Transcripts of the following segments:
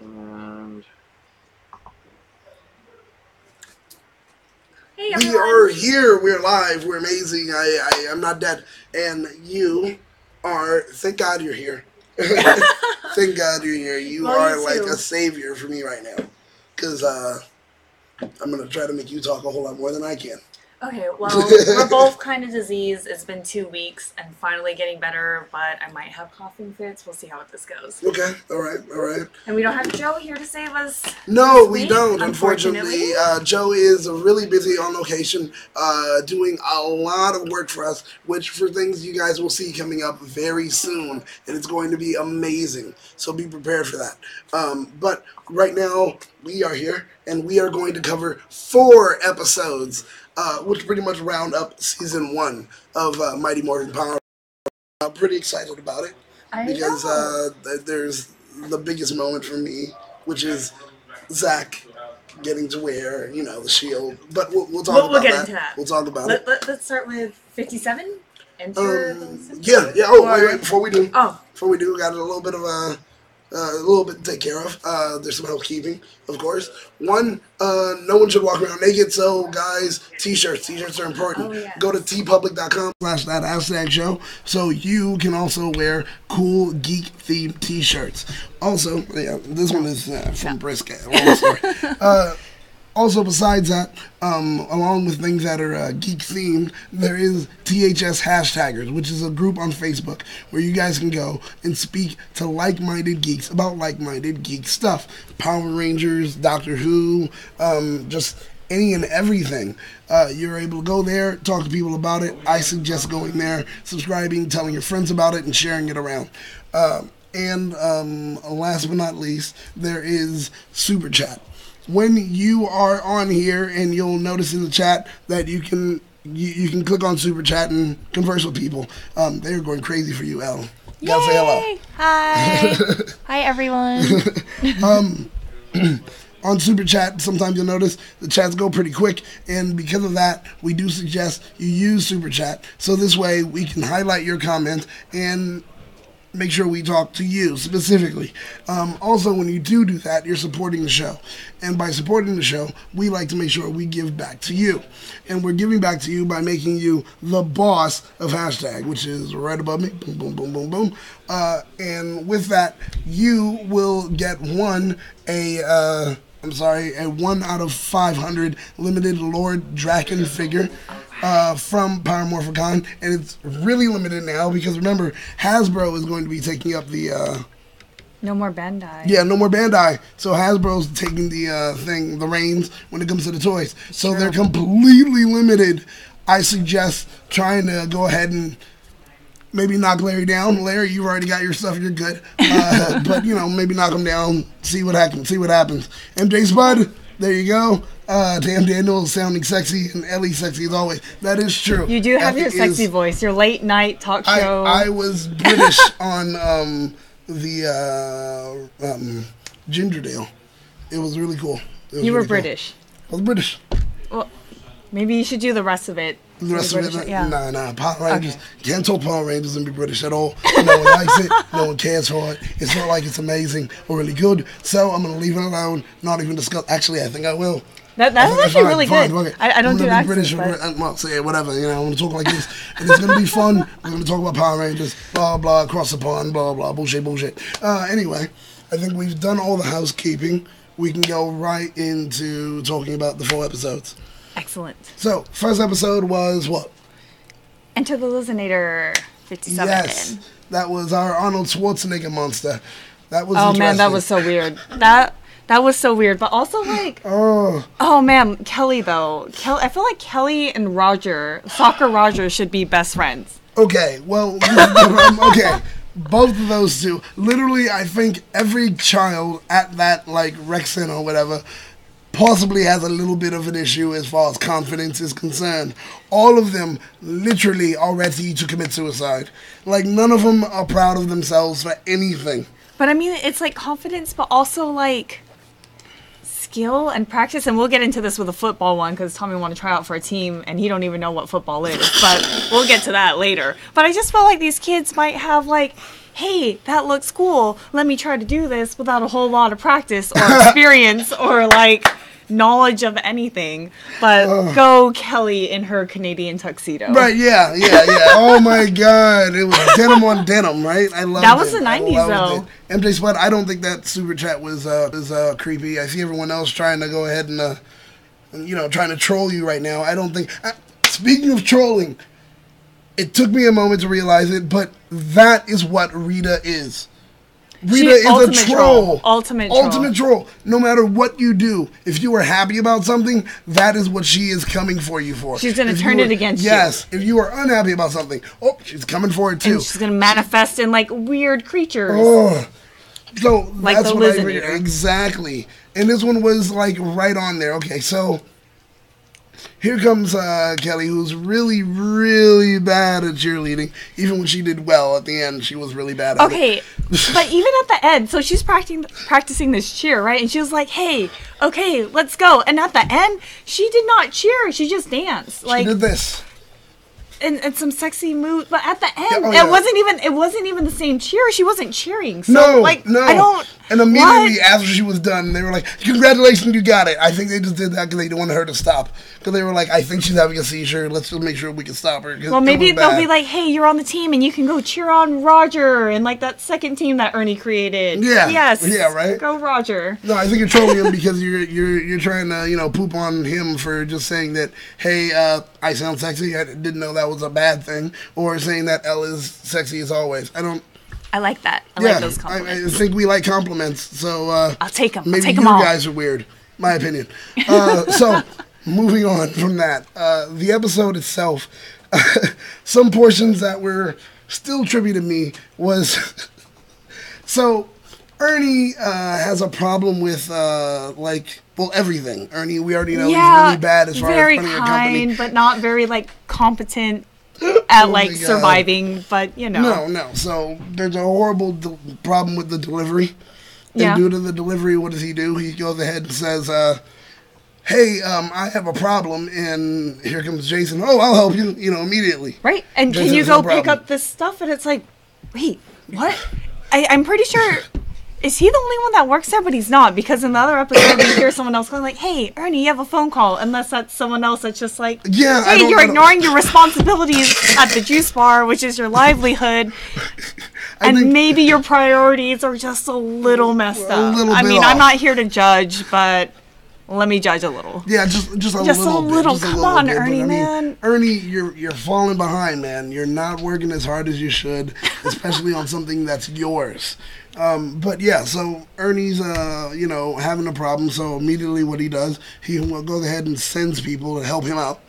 And Hey, we are here. We're live. We're amazing. I'm not dead. And you are. Thank God you're here. Thank God you're here. You are you like too. a savior for me right now. Because I'm going to try to make you talk a whole lot more than I can. Okay, well, we're both kind of diseased. It's been 2 weeks and finally getting better, but I might have coughing fits. We'll see how this goes. Okay. All right. And we don't have Joe here to save us. No, this we week, don't. Unfortunately, Joe is really busy on location, doing a lot of work for us, which for things you guys will see coming up very soon, and it's going to be amazing. So be prepared for that. But right now, we are here, and we are going to cover 4 episodes, which pretty much round up season 1 of Mighty Morphin Power. I'm pretty excited about it because there's the biggest moment for me, which is Zach getting to wear, the shield. But we'll talk about we'll get that. into that. We'll talk about it. Let's start with 57. Enter the Simpsons? Yeah. Oh, wait, before we do, we got a little bit of to take care of. There's some housekeeping, of course. One, no one should walk around naked. So, guys, t-shirts are important. Oh, yes. Go to tpublic.com/that#show so you can also wear cool geek themed t-shirts. Also, this one is from Brisket. Long story. Also, besides that, along with things that are geek-themed, there is THS Hashtaggers, which is a group on Facebook where you guys can go and speak to like-minded geeks about like-minded geek stuff. Power Rangers, Doctor Who, just any and everything. You're able to go there, talk to people about it. I suggest going there, subscribing, telling your friends about it, and sharing it around. And last but not least, there is Super Chat. When you are on here, and you'll notice in the chat that you can click on Super Chat and converse with people. They're going crazy for you, Elle. You gotta say hello. Hi. Hi, everyone. On Super Chat, sometimes you'll notice the chats go pretty quick, and because of that, we do suggest you use Super Chat, so this way we can highlight your comment and make sure we talk to you specifically. Also, when you do that, you're supporting the show. And by supporting the show, we like to make sure we give back to you. And we're giving back to you by making you the boss of Hashtag, which is right above me. Boom, boom, boom, boom, boom. And with that, you will get a 1 out of 500 limited Lord Draken figure from Power Morphicon, and it's really limited now because remember, Hasbro is going to be taking up the No more Bandai. Yeah, no more Bandai. So Hasbro's taking the reins when it comes to the toys. So they're completely limited. I suggest trying to go ahead and maybe knock Larry down. Larry, you've already got your stuff. You're good. But, maybe knock him down. See what happens. MJ Spud, there you go. Damn Daniel sounding sexy and Ellie sexy as always. That is true. You do have your sexy voice. Your late night talk show. I was British on the Gingerdale. It was really cool. You were British. I was British. Well, maybe you should do the rest of it. The rest of it, yeah. Nah. Power Rangers. Okay. Can't talk Power Rangers and be British at all. No one likes it. No one cares for it. It's not like it's amazing or really good. So I'm going to leave it alone. Not even discuss. Actually, I think I will. That's actually really good. Okay. I don't do accents. Well, say whatever. I'm going to talk like this. And it's going to be fun. We're going to talk about Power Rangers. Blah, blah, across the pond. Blah, blah, bullshit. Anyway, I think we've done all the housekeeping. We can go right into talking about the 4 episodes. Excellent. So, first episode was what? Enter the Lizzinator 57. Yes, that was our Arnold Schwarzenegger monster. That was interesting. Man, that was so weird. That was so weird, but also like, oh man, Kelly though. I feel like Kelly and Soccer Roger should be best friends. Okay, well, okay. Both of those two. Literally, I think every child at that rec center or whatever possibly has a little bit of an issue as far as confidence is concerned. All of them literally are ready to commit suicide. None of them are proud of themselves for anything. But I mean, it's confidence, but also skill and practice. And we'll get into this with a football one because Tommy want to try out for a team and he don't even know what football is. But we'll get to that later. But I just felt like these kids might have hey, that looks cool. Let me try to do this without a whole lot of practice or experience or like knowledge of anything. But go Kelly in her Canadian tuxedo. Right, yeah. Oh my god. It was denim on denim, right? I love it. That was the 90s though. MJ Spud, I don't think that super chat was creepy. I see everyone else trying to go ahead and trying to troll you right now. I don't think speaking of trolling, it took me a moment to realize it, but that is what Rita is. Rita is a troll. Ultimate troll. No matter what you do, if you are happy about something, that is what she is coming for you for. She's going to turn it against you. Yes. If you are unhappy about something, she's coming for it too. And she's going to manifest in like weird creatures. So like that's the what Lizzinator. Exactly. And this one was like right on there. Okay, so here comes Kelly, who's really, really bad at cheerleading. Even when she did well at the end, she was really bad at it. Okay, but even at the end, so she's practicing this cheer, right? And she was like, hey, okay, let's go. And at the end, she did not cheer. She just danced. She did this. And some sexy moves, but at the end, it wasn't even the same cheer. She wasn't cheering. So, no. I don't. And immediately after she was done, they were like, "Congratulations, you got it." I think they just did that because they wanted her to stop. Because they were like, "I think she's having a seizure. Let's just make sure we can stop her." Well, maybe they'll be like, "Hey, you're on the team, and you can go cheer on Roger and like that second team that Ernie created." Yeah. Yes. Yeah. Right. Go Roger. No, I think you're trolling him because you're trying to poop on him for just saying that. Hey, I sound sexy. I didn't know that was a bad thing, or saying that Elle is sexy as always. I like that. I like those compliments. I think we like compliments, so I'll take them. Maybe you guys are weird, my opinion. So, moving on from that, the episode itself, some portions that were still trippy to me was so Ernie has a problem with everything. Ernie, we already know he's really bad as far as running a company. Very kind, but not very competent at surviving, but No. So there's a horrible problem with the delivery. And due to the delivery, what does he do? He goes ahead and says, hey, I have a problem, and here comes Jason. Oh, I'll help you, immediately. Right, and Jason, can you go pick up this stuff? And it's like, wait, what? I'm pretty sure... Is he the only one that works there? But he's not, because in the other episode we hear someone else going like, hey, Ernie, you have a phone call. Unless that's someone else that's just like, hey, you're ignoring your responsibilities at the juice bar, which is your livelihood. And maybe your priorities are just a little messed up. I mean, I'm not here to judge, but let me judge a little. Yeah, just a little bit. Come on, Ernie, man. Ernie, you're falling behind, man. You're not working as hard as you should, especially on something that's yours. But yeah, so Ernie's, having a problem. So immediately what he does, he goes ahead and sends people to help him out.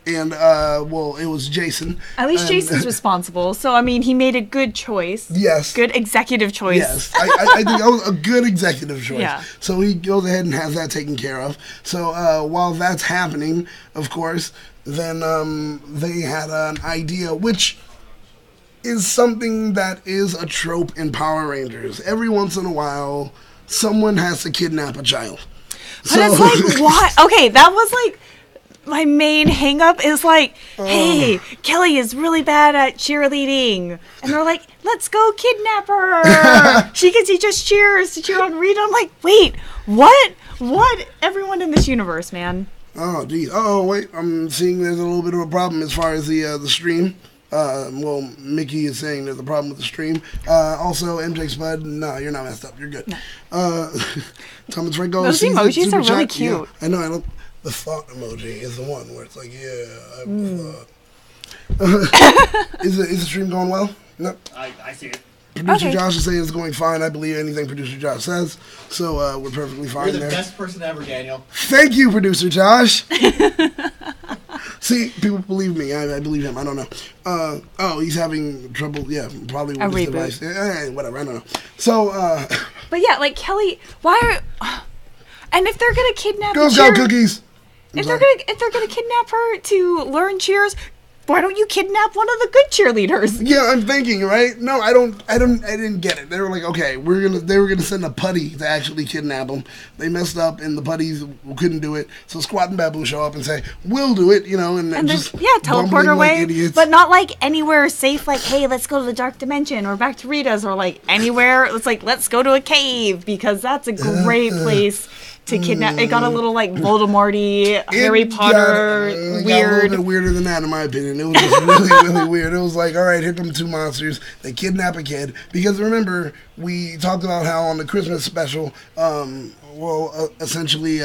And, it was Jason. At least Jason's responsible. So, I mean, he made a good choice. Yes. Good executive choice. Yes. I think that was a good executive choice. Yeah. So he goes ahead and has that taken care of. So, while that's happening, of course, then they had an idea, which is something that is a trope in Power Rangers. Every once in a while, someone has to kidnap a child. But it's like, why? Okay, that was like my main hang-up is like, hey, Kelly is really bad at cheerleading. And they're like, let's go kidnap her. She can teach us cheers to cheer on Rita. I'm like, wait, what? What? Everyone in this universe, man. Oh, geez. Oh, wait. I'm seeing there's a little bit of a problem as far as the stream. Mickey is saying there's a problem with the stream. Also, MJ Spud, no, you're not messed up. You're good. No. Thomas Franco. Those emojis are really cute. Yeah, I know. The thought emoji is the one where it's like, Is the stream going well? No. I see it. Producer Josh is saying it's going fine. I believe anything Producer Josh says. So we're perfectly fine there. You're the best person ever, Daniel. Thank you, Producer Josh. See, people believe me. I believe him. I don't know. He's having trouble. Yeah, probably with his device. Whatever. I don't know. So, but yeah, like Kelly, why are... And if they're going to kidnap Girl Scout cookies. If they're gonna kidnap her to learn cheers, why don't you kidnap one of the good cheerleaders? Yeah, I'm thinking, right? No, I didn't get it. They were like, okay, they were gonna send a putty to actually kidnap them. They messed up, and the putties couldn't do it. So Squat and Babu show up and say, we'll do it, and just teleport bumbling away, like idiots. but not like anywhere safe. Like, hey, let's go to the dark dimension or back to Rita's, or like anywhere. It's like, let's go to a cave because that's a great place to kidnap. It got a little like Voldemort-y, Harry Potter, it got a weird. little bit weirder than that, in my opinion. It was just really weird. It was like, all right, here come two monsters. They kidnap a kid. Because remember, we talked about how on the Christmas special, essentially,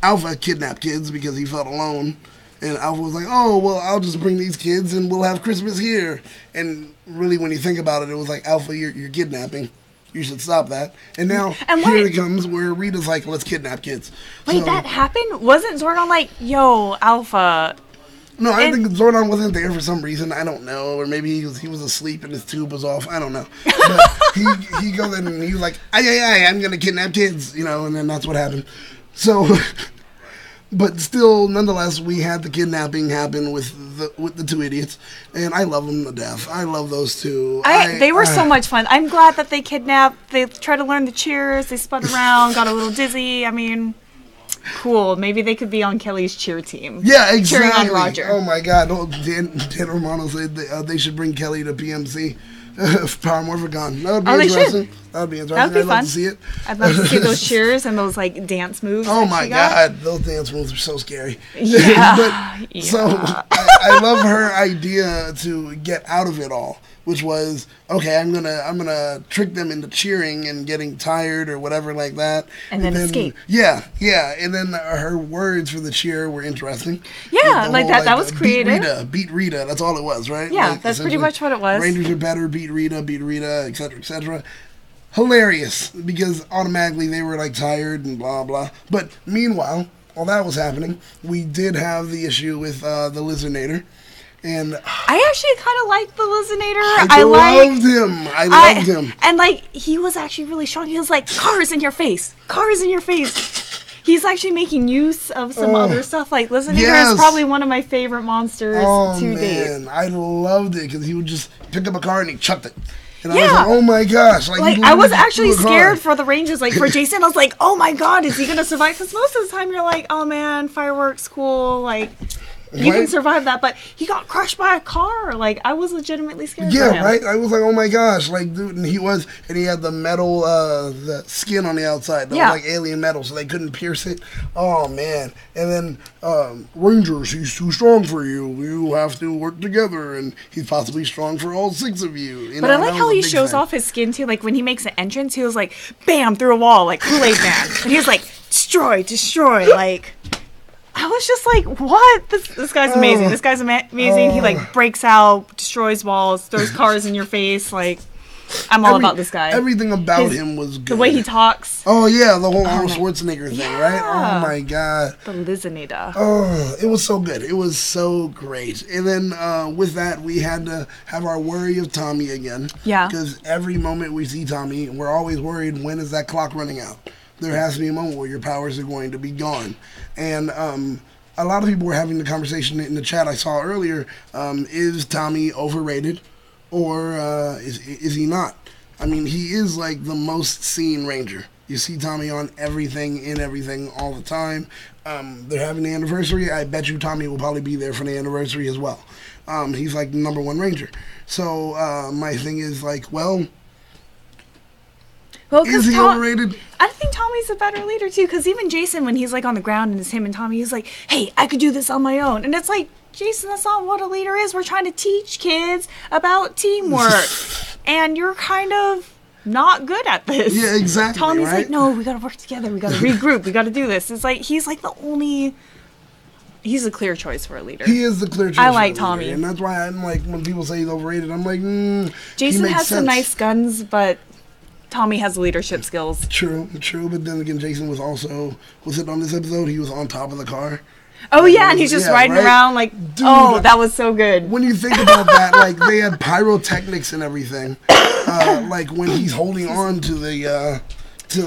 Alpha kidnapped kids because he felt alone. And Alpha was like, oh, well, I'll just bring these kids and we'll have Christmas here. And really, when you think about it, it was like, Alpha, you're kidnapping. You should stop that. And now, here it comes where Rita's like, let's kidnap kids. Wait, that happened? Wasn't Zordon like, yo, Alpha? No, I think Zordon wasn't there for some reason. I don't know. Or maybe he was asleep and his tube was off. I don't know. But he goes in and he was like, I'm going to kidnap kids. And then that's what happened. So... But still, nonetheless, we had the kidnapping happen with the two idiots, and I love them to death. I love those two. They were so much fun. I'm glad that they kidnapped. They tried to learn the cheers. They spun around, got a little dizzy. I mean, cool. Maybe they could be on Kelly's cheer team. Yeah, exactly. Cheering on Roger. Oh my God! Dan Romano said they should bring Kelly to PMC. Power Morphicon. That would be interesting. That would be interesting. That would be I'd fun. love to see it. I'd love to see those cheers and those like dance moves. Oh my God, those dance moves are so scary. Yeah. So I love her idea to get out of it all, which was, okay, I'm gonna trick them into cheering and getting tired or whatever like that, and then escape. Yeah, and then her words for the cheer were interesting. Yeah, like that. That was creative. Beat Rita. That's all it was, right? Yeah, that's pretty much what it was. Rangers are better. Beat Rita, etc., etc. Hilarious, because automatically they were like tired and blah blah. But meanwhile, while that was happening, we did have the issue with the Lizzinator. And I actually kind of liked the Lizzinator. I loved him. And like, he was actually really strong. He was like, cars in your face. He's actually making use of some other stuff. Like, Lizzinator is probably one of my favorite monsters to date. I loved it because he would just pick up a car and he chucked it. And I was like, oh my gosh. Like I was actually scared for the Rangers. Like, for Jason, I was like, oh my God, is he going to survive? Because most of the time you're like, oh man, fireworks, cool. Like, you can survive that. But he got crushed by a car. Like, I was legitimately scared for him. Yeah, right? I was like, oh my gosh. Like, dude, and he had the metal, the skin on the outside. That was like alien metal, so they couldn't pierce it. Oh, man. And then, Rangers, he's too strong for you. You have to work together, and he's possibly strong for all six of you. But I like how he shows off his skin, too. Like, when he makes an entrance, he was like, bam, through a wall, like Kool-Aid Man. And he was like, destroy, like... I was just like, what? This guy's amazing. This guy's amazing. He, like, breaks out, destroys walls, throws cars in your face. Like, I'm all about this guy. Everything about him was good. The way he talks. Oh, yeah, the whole Arnold Schwarzenegger thing, right? Oh, my God. The Lizzinator. Oh, it was so good. It was so great. And then with that, we had to have our worry of Tommy again. Yeah. Because every moment we see Tommy, we're always worried, when is that clock running out? There has to be a moment where your powers are going to be gone. And a lot of people were having the conversation in the chat I saw earlier, is Tommy overrated or is he not? I mean, he is like the most seen Ranger. You see Tommy on everything, in everything, all the time. They're having the anniversary. I bet you Tommy will probably be there for the anniversary as well. He's like the number one Ranger. So my thing is like, well, is he overrated? I think Tommy's a better leader, too, because even Jason, when he's, like, on the ground and it's him and Tommy, he's like, hey, I could do this on my own. And it's like, Jason, that's not what a leader is. We're trying to teach kids about teamwork. And you're kind of not good at this. Yeah, exactly. Tommy's like, no, we got to work together. We got to regroup. We got to do this. It's like, he's like the only... He's a clear choice for a leader. He is the clear choice. I like Tommy. Leader, and that's why I'm like, when people say he's overrated, I'm like, Jason has some nice guns, but... Tommy has leadership skills. True, but then again, Jason was it on this episode? He was on top of the car. Oh, yeah, and he's just riding around like, dude, that was so good. When you think about that, like, they had pyrotechnics and everything. Like, when he's holding on to the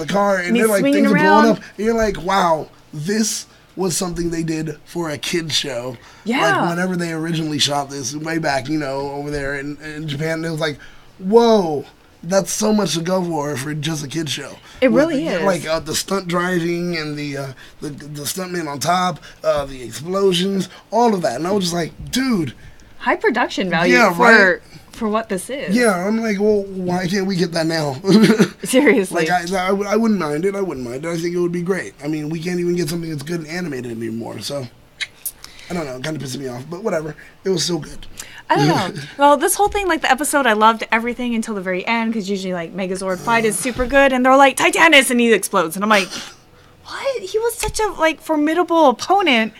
car, and they're like, things are blowing up. And you're like, wow, this was something they did for a kid's show. Yeah. Like, whenever they originally shot this, way back, over there in Japan, it was like, whoa, that's so much to go for just a kid's show. It really is. Like, the stunt driving and the stuntman on top, the explosions, all of that. And I was just like, dude. High production value for what this is. Yeah, I'm like, well, why can't we get that now? Seriously. Like, I wouldn't mind it. I wouldn't mind it. I think it would be great. I mean, we can't even get something that's good and animated anymore. So, I don't know. It kind of pisses me off. But whatever. It was so good. I don't know. Well, this whole thing, like the episode, I loved everything until the very end, because usually, like, Megazord fight is super good, and they're like, Titanus, and he explodes. And I'm like, what? He was such a, like, formidable opponent.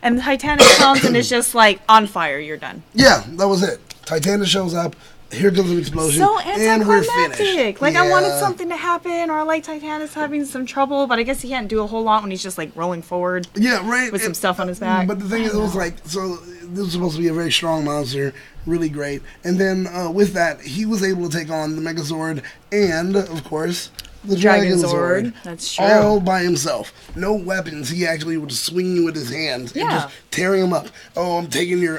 And Titanus comes and is just like, on fire, you're done. Yeah, that was it. Titanus shows up, here comes an explosion, So and we're anticlimactic. finished. Like, I wanted something to happen, or I like Titanus having some trouble, but I guess he can't do a whole lot when he's just, like, rolling forward. Yeah, right. With some stuff on his back. But the thing is, it was like, so this was supposed to be a very strong monster, really great. And then with that, he was able to take on the Megazord and, of course, the Dragon Zord. That's true. All by himself. No weapons. He actually would swing you with his hands and just tearing him up. Oh, I'm taking your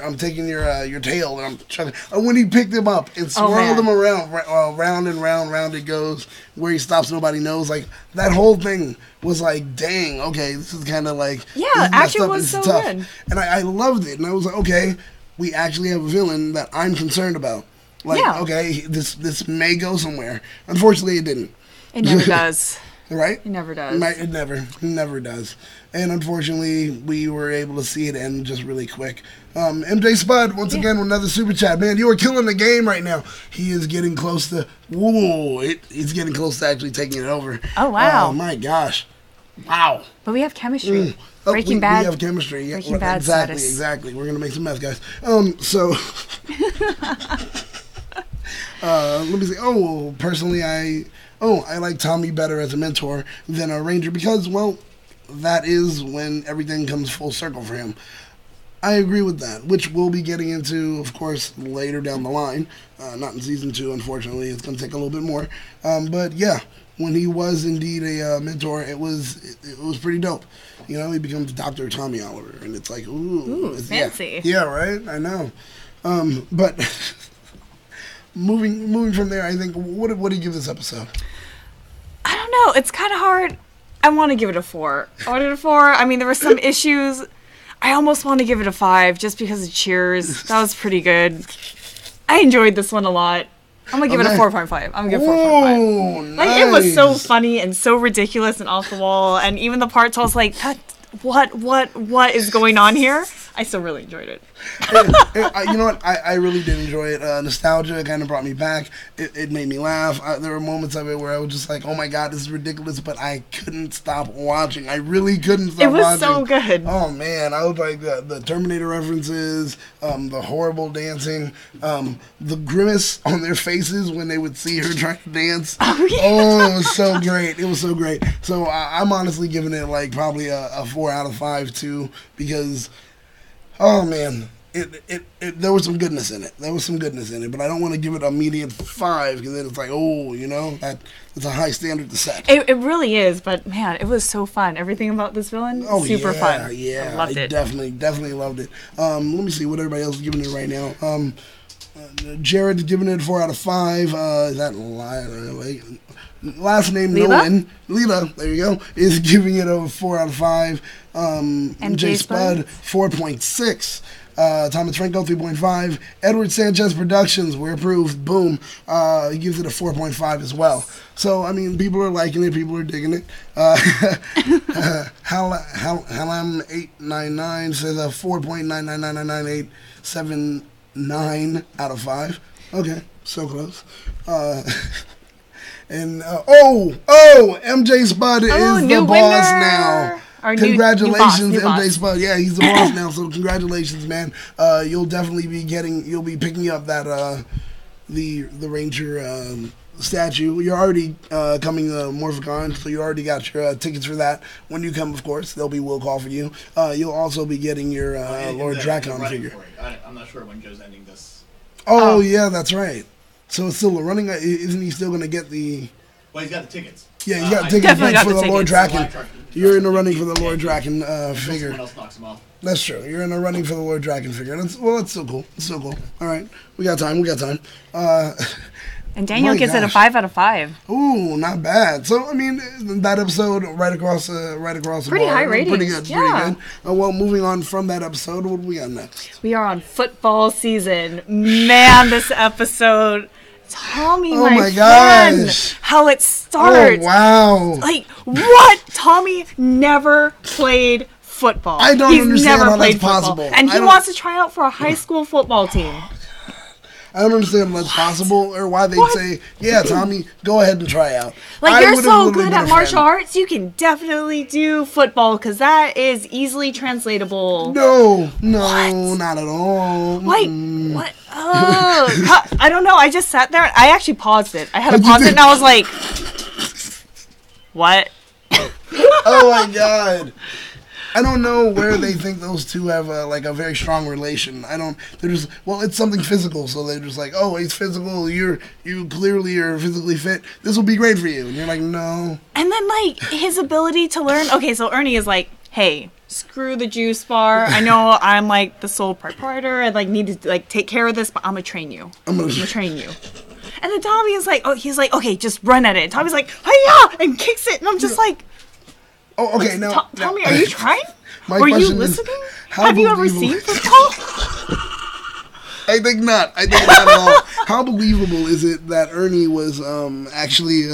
tail, and I'm trying to. And when he picked him up and swirled him around, round and round it goes. Where he stops, nobody knows. Like, that whole thing was like, dang, okay, this is kind of like, action was so tough. good, and I loved it. And I was like, okay, we actually have a villain that I'm concerned about. Like, okay, this may go somewhere. Unfortunately, it didn't. It never does. Right? It never does. It never does. And unfortunately, we were able to see it end just really quick. MJ Spud, once again, with another super chat. Man, you are killing the game right now. He is getting close to... he's getting close to actually taking it over. Oh, wow. Oh, my gosh. Wow. But we have chemistry. Oh, Breaking Bad. We have chemistry. Yeah, Breaking Bad status. Exactly. We're going to make some mess, guys. So... let me see. Oh, personally, I like Tommy better as a mentor than a ranger because, well, that is when everything comes full circle for him. I agree with that, which we'll be getting into, of course, later down the line. Not in season 2, unfortunately. It's going to take a little bit more. But yeah, when he was indeed a mentor, it was pretty dope. You know, he becomes Dr. Tommy Oliver, and it's like, ooh, fancy. Yeah, right. I know. But moving from there, I think, what do you give this episode? I don't know. It's kind of hard. I want to give it a 4. I wanted a 4. I mean, there were some issues. I almost want to give it a 5 just because of Cheers. That was pretty good. I enjoyed this one a lot. I'm going to give it a 4.5. I'm going to give it a 4.5. Nice. Like, it was so funny and so ridiculous and off the wall. And even the parts I was like, what is going on here? I still really enjoyed it. You know what? I really did enjoy it. Nostalgia kind of brought me back. It made me laugh. There were moments of it where I was just like, oh my God, this is ridiculous, but I couldn't stop watching. I really couldn't stop watching. It was so good. Oh man, I was like the Terminator references, the horrible dancing, the grimace on their faces when they would see her trying to dance. Oh, yeah. Oh, it was so great. It was so great. So I'm honestly giving it like probably a 4 out of 5 too, because oh man, there was some goodness in it. But I don't want to give it an immediate 5 because then it's like, oh, you know, it's a high standard to set. It really is, but man, it was so fun. Everything about this villain, super fun. Yeah, I loved it. Definitely loved it. Let me see what everybody else is giving it right now. Jared's giving it a 4 out of 5. Is that last name Leela? no one? Leela, there you go, is giving it a 4 out of 5. MJ Spud 4.6. Thomas Franco 3.5. Edward Sanchez Productions, we're approved. Boom. He gives it a 4.5 as well. So I mean, people are liking it. People are digging it. Halam 899 says a 4.9999879 out of 5. Okay, so close. And MJ Spud is the boss now. Congratulations, new boss. MJ Spud. Yeah, he's the boss now. So congratulations, man. You'll definitely be picking up that the Ranger statue. You're already coming to Morphicon, so you already got your tickets for that. When you come, of course, there'll be will call for you. You'll also be getting your Lord Dracon figure. I'm not sure when Joe's ending this. Oh yeah, that's right. So it's still a running. Isn't he still going to get the? Well, he's got the tickets. Yeah, you got I tickets definitely got for the the Lord tickets. Draken. You're in the running for the Lord Draken figure. Someone else knocks him off. That's true. You're in the running for the Lord Draken figure. That's still cool. It's still cool. All right, we got time. And Daniel My gives it a gosh. 5 out of 5. Ooh, not bad. So I mean, that episode right across the Pretty bar, high ratings. Pretty good. Yeah. Pretty good. Well, moving on from that episode, what do we got next? We are on football season. Man, this episode. Tommy, Oh my my friend. gosh. How it starts. Oh wow! Like, what? Tommy never played football. I don't He's understand never how played that's football. possible. And I he don't- wants to try out for a high school football team. I don't understand what's possible or why they'd say, "Yeah, Tommy, go ahead and try out." Like, I you're would've so literally good been at a martial fan. arts, you can definitely do football because that is easily translatable. No, What? not at all. Like, Mm. what? Oh, I don't know. I just sat there. I actually paused it. I had to What'd you pause it, do? and I was like, what? Oh my god! I don't know where they think those two have like a very strong relation. They're just, well, it's something physical, so they're just like, oh, he's physical. You clearly are physically fit. This will be great for you. And you're like, no. And then, like, his ability to learn. Okay, so Ernie is like, hey, screw the juice bar. I know I'm, like, the sole proprietor. I, like, need to, like, take care of this, but I'm gonna train you. I'm gonna train you. And then Tommy is like, he's like, okay, just run at it. And Tommy's like, hi-ya! And kicks it. And I'm just like, Oh, okay. Now, Tommy, are you trying? My Were you question is, listening? how Have you ever believable- seen football? I think not. I think not at all. How believable is it that Ernie was actually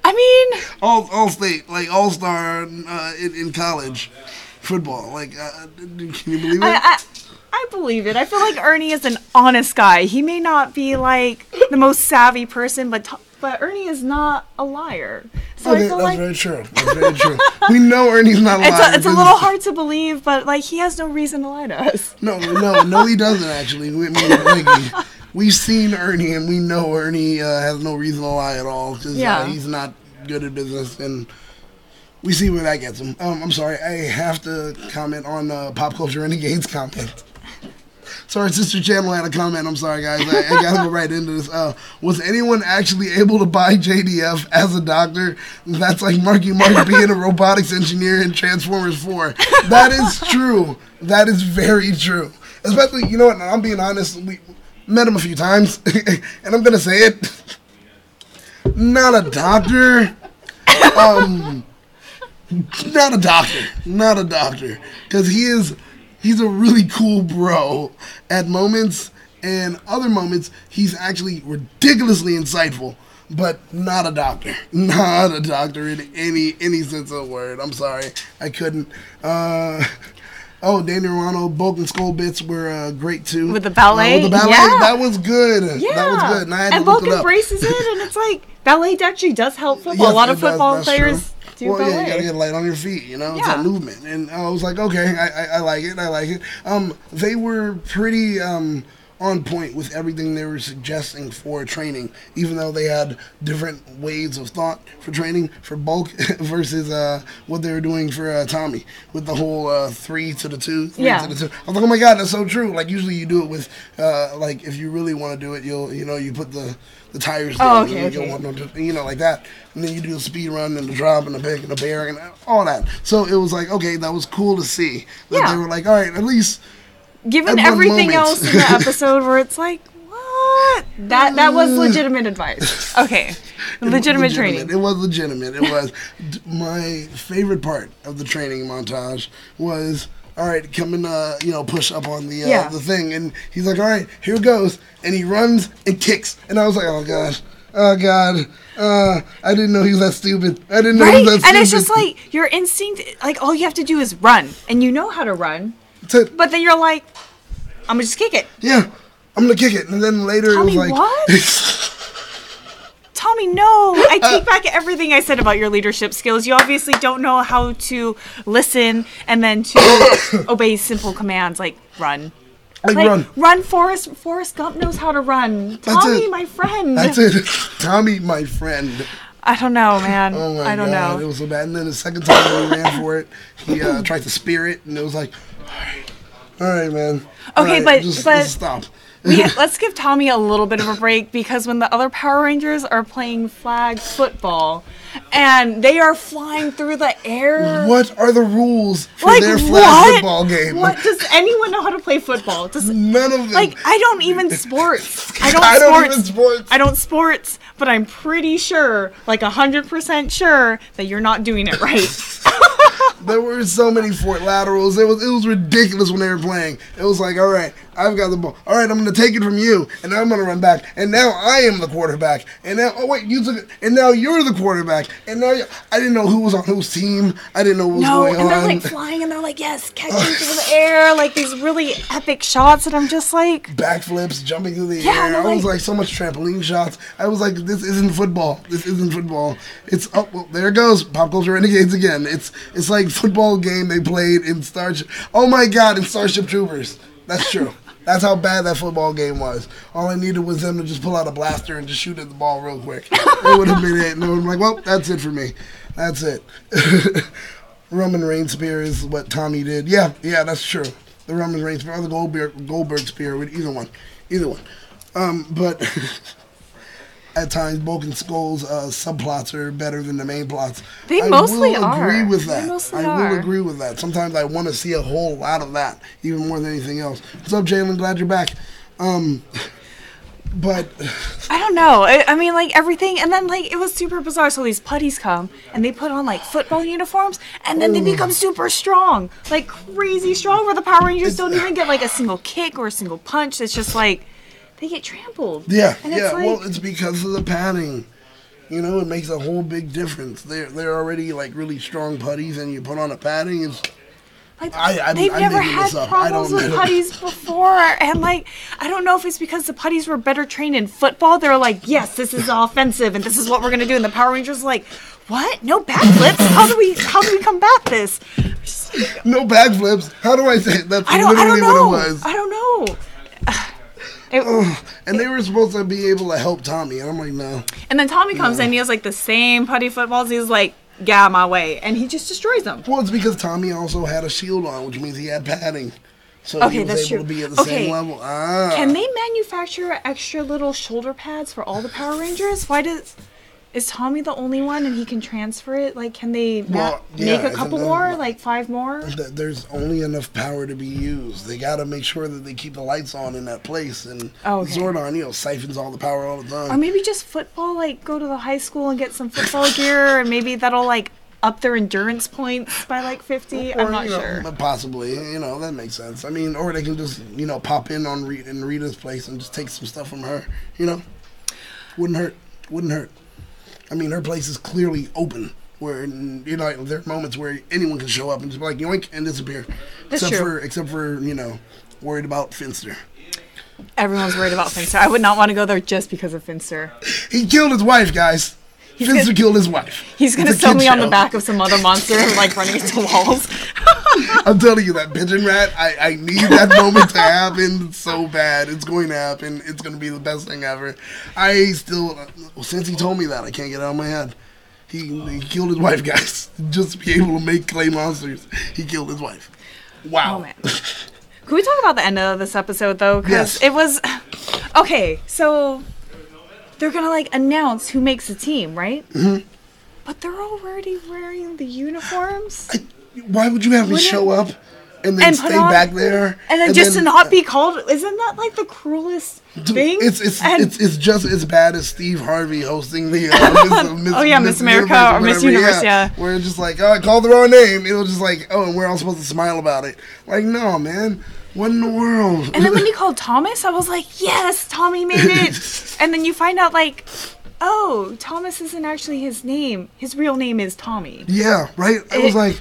I mean, all state, like all star in college football? Like, can you believe it? I believe it. I feel like Ernie is an honest guy. He may not be like the most savvy person, but Ernie is not a liar. So I Okay, feel that's like very true. That's very true. We know Ernie's not lying. it's a little hard to believe, but like he has no reason to lie to us. No, he doesn't actually. We've seen Ernie, and we know Ernie has no reason to lie at all because Yeah. he's not good at business, and we see where that gets him. I'm sorry, I have to comment on Pop Culture Renegades comment. Sorry, Sister Channel had a comment. I'm sorry, guys. I gotta go right into this. Was anyone actually able to buy JDF as a doctor? That's like Marky Mark being a robotics engineer in Transformers 4. That is true. That is very true. Especially, you know what? I'm being honest. We met him a few times, and I'm gonna say it. Not a doctor. Not a doctor. Not a doctor. Because he's a really cool bro at moments, and other moments he's actually ridiculously insightful, but not a doctor. Not a doctor in any sense of the word. I'm sorry, I couldn't. Danny Romano, Bulk and Skull bits were great too. With the ballet? With the ballet, Yeah. that was good. Yeah, That was good. And I had to Bulk look it up. embraces it, and it's like ballet actually does help football. Yes, a lot of it does, football that's players true. do Well, ballet. yeah, you gotta get light on your feet, you know? It's Yeah. a movement. And I was like, okay, I like it, I like it. They were pretty on point with everything they were suggesting for training, even though they had different ways of thought for training for Bulk versus what they were doing for Tommy with the whole 3 to the 2, 3 Yeah. to the 2. I was like, oh my god, that's so true. Like usually you do it with like if you really want to do it, you put the tires down okay, and you okay. go on, like that, and then you do the speed run and the drop and the pick and the bear and all that. So it was like, okay, that was cool to see that Yeah. they were like, all right, at least Given at one everything moment. else in the episode where it's like, what? That was legitimate advice. Okay. Legitimate training. It was legitimate. It was. My favorite part of the training montage was, all right, come and push up on the Yeah. the thing, and he's like, all right, here goes, and he runs and kicks, and I was like, oh gosh, I didn't know he was that stupid. I didn't know he Right? was that stupid. And it's just like your instinct, like all you have to do is run, and you know how to run, That's it. but then you're like, I'm gonna just kick it. Yeah, I'm gonna kick it, and then later Tommy, it was like, what? Tommy, no! I take back everything I said about your leadership skills. You obviously don't know how to listen and then to obey simple commands like run. like run. Forrest Gump knows how to run. That's Tommy, it. my friend. That's it. Tommy, my friend. I don't know, man. Oh my I don't god, know. it was so bad. And then the second time when he ran for it, he tried to spear it, and it was like, all right, man. All Okay, right, but let's stop. Let's give Tommy a little bit of a break, because when the other Power Rangers are playing flag football and they are flying through the air. What are the rules for Like, their flag what? football game? What? Does anyone know how to play football? None of them. Like, I don't even sports. I don't sports, but I'm pretty sure, like 100% sure, that you're not doing it right. There were so many Fort Laterals. It was ridiculous when they were playing. It was like, all right, I've got the ball. All right, I'm going to take it from you, and now I'm going to run back. And now I am the quarterback. And now, oh wait, you took it. And now you're the quarterback. And now I didn't know who was on whose team. I didn't know what was going on. And they're like flying, and they're like, yes, catching through the air, like these really epic shots. And I'm just like, backflips, jumping through the air. I was like, so much trampoline shots. I was like, this isn't football. This isn't football. It's well, there it goes. Pop Culture Renegades again. It's like football game they played in Starship. Oh my God, in Starship Troopers. That's true. That's how bad that football game was. All I needed was them to just pull out a blaster and just shoot at the ball real quick. It would have been it. And I'm like, well, that's it for me. That's it. Roman Reigns spear is what Tommy did. Yeah, that's true. The Roman Reigns spear or the Goldberg spear, with either one. But at times, Broken Skull's subplots are better than the main plots. They mostly are. I will agree with that. I will agree with that. Sometimes I want to see a whole lot of that, even more than anything else. What's up, Jalen? Glad you're back. But I don't know. I mean, like, everything, and then, like, it was super bizarre. So these putties come, and they put on, like, football uniforms, and then they become super strong. Like, crazy strong, where the Power Rangers don't even get, like, a single kick or a single punch. It's just, like, they get trampled. Yeah, and it's like, well, it's because of the padding. You know, it makes a whole big difference. They're already, like, really strong putties, and you put on a padding, it's... Like, they've never had problems with putties before, and like, I don't know if it's because the putties were better trained in football. They're like, yes, this is offensive, and this is what we're gonna do. And the Power Rangers are like, what? No backflips? How do we combat this? Like, no backflips? How do I say it? That's literally what it was. I don't know. And they were supposed to be able to help Tommy, and I'm like, no. And then Tommy comes in, he has like the same putty footballs. He's like, get out of my way, and he just destroys them. Well, it's because Tommy also had a shield on, which means he had padding, so he was able to be at the same level. Can they manufacture extra little shoulder pads for all the Power Rangers? Is Tommy the only one, and he can transfer it? Like, can they make a couple more, like 5 more? There's only enough power to be used. They got to make sure that they keep the lights on in that place, and Zordon, siphons all the power all the time. Or maybe just football, like go to the high school and get some football gear, and maybe that'll like up their endurance points by like 50. I'm not sure. Possibly, that makes sense. I mean, or they can just pop in on Rita's place and just take some stuff from her. Wouldn't hurt. I mean, her place is clearly open, where there are moments where anyone can show up and just be like yoink and disappear. Except for worried about Finster. Everyone's worried about Finster. I would not want to go there just because of Finster. He killed his wife, guys. Finster killed his wife. He's gonna sew me on the back of some other monster, like running into walls. I'm telling you, that pigeon rat, I need that moment to happen so bad. It's going to happen. It's going to be the best thing ever. I still, since he told me that, I can't get it out of my head. He killed his wife, guys. Just to be able to make clay monsters, he killed his wife. Wow. Oh, man. Can we talk about the end of this episode, though? Because it was... Okay, so they're going to, like, announce who makes the team, right? Mm-hmm. But they're already wearing the uniforms. Why would you have me show up and then stay back there? And then just to not be called? Isn't that like the cruelest thing? It's just as bad as Steve Harvey hosting the Miss America or Miss Universe, yeah. Where it's just like, I called the wrong name. It was just like, and we're all supposed to smile about it. Like, no, man. What in the world? And then when you called Thomas, I was like, yes, Tommy made it. And then you find out, like... Oh, Thomas isn't actually his name. His real name is Tommy. Yeah, right? I was like,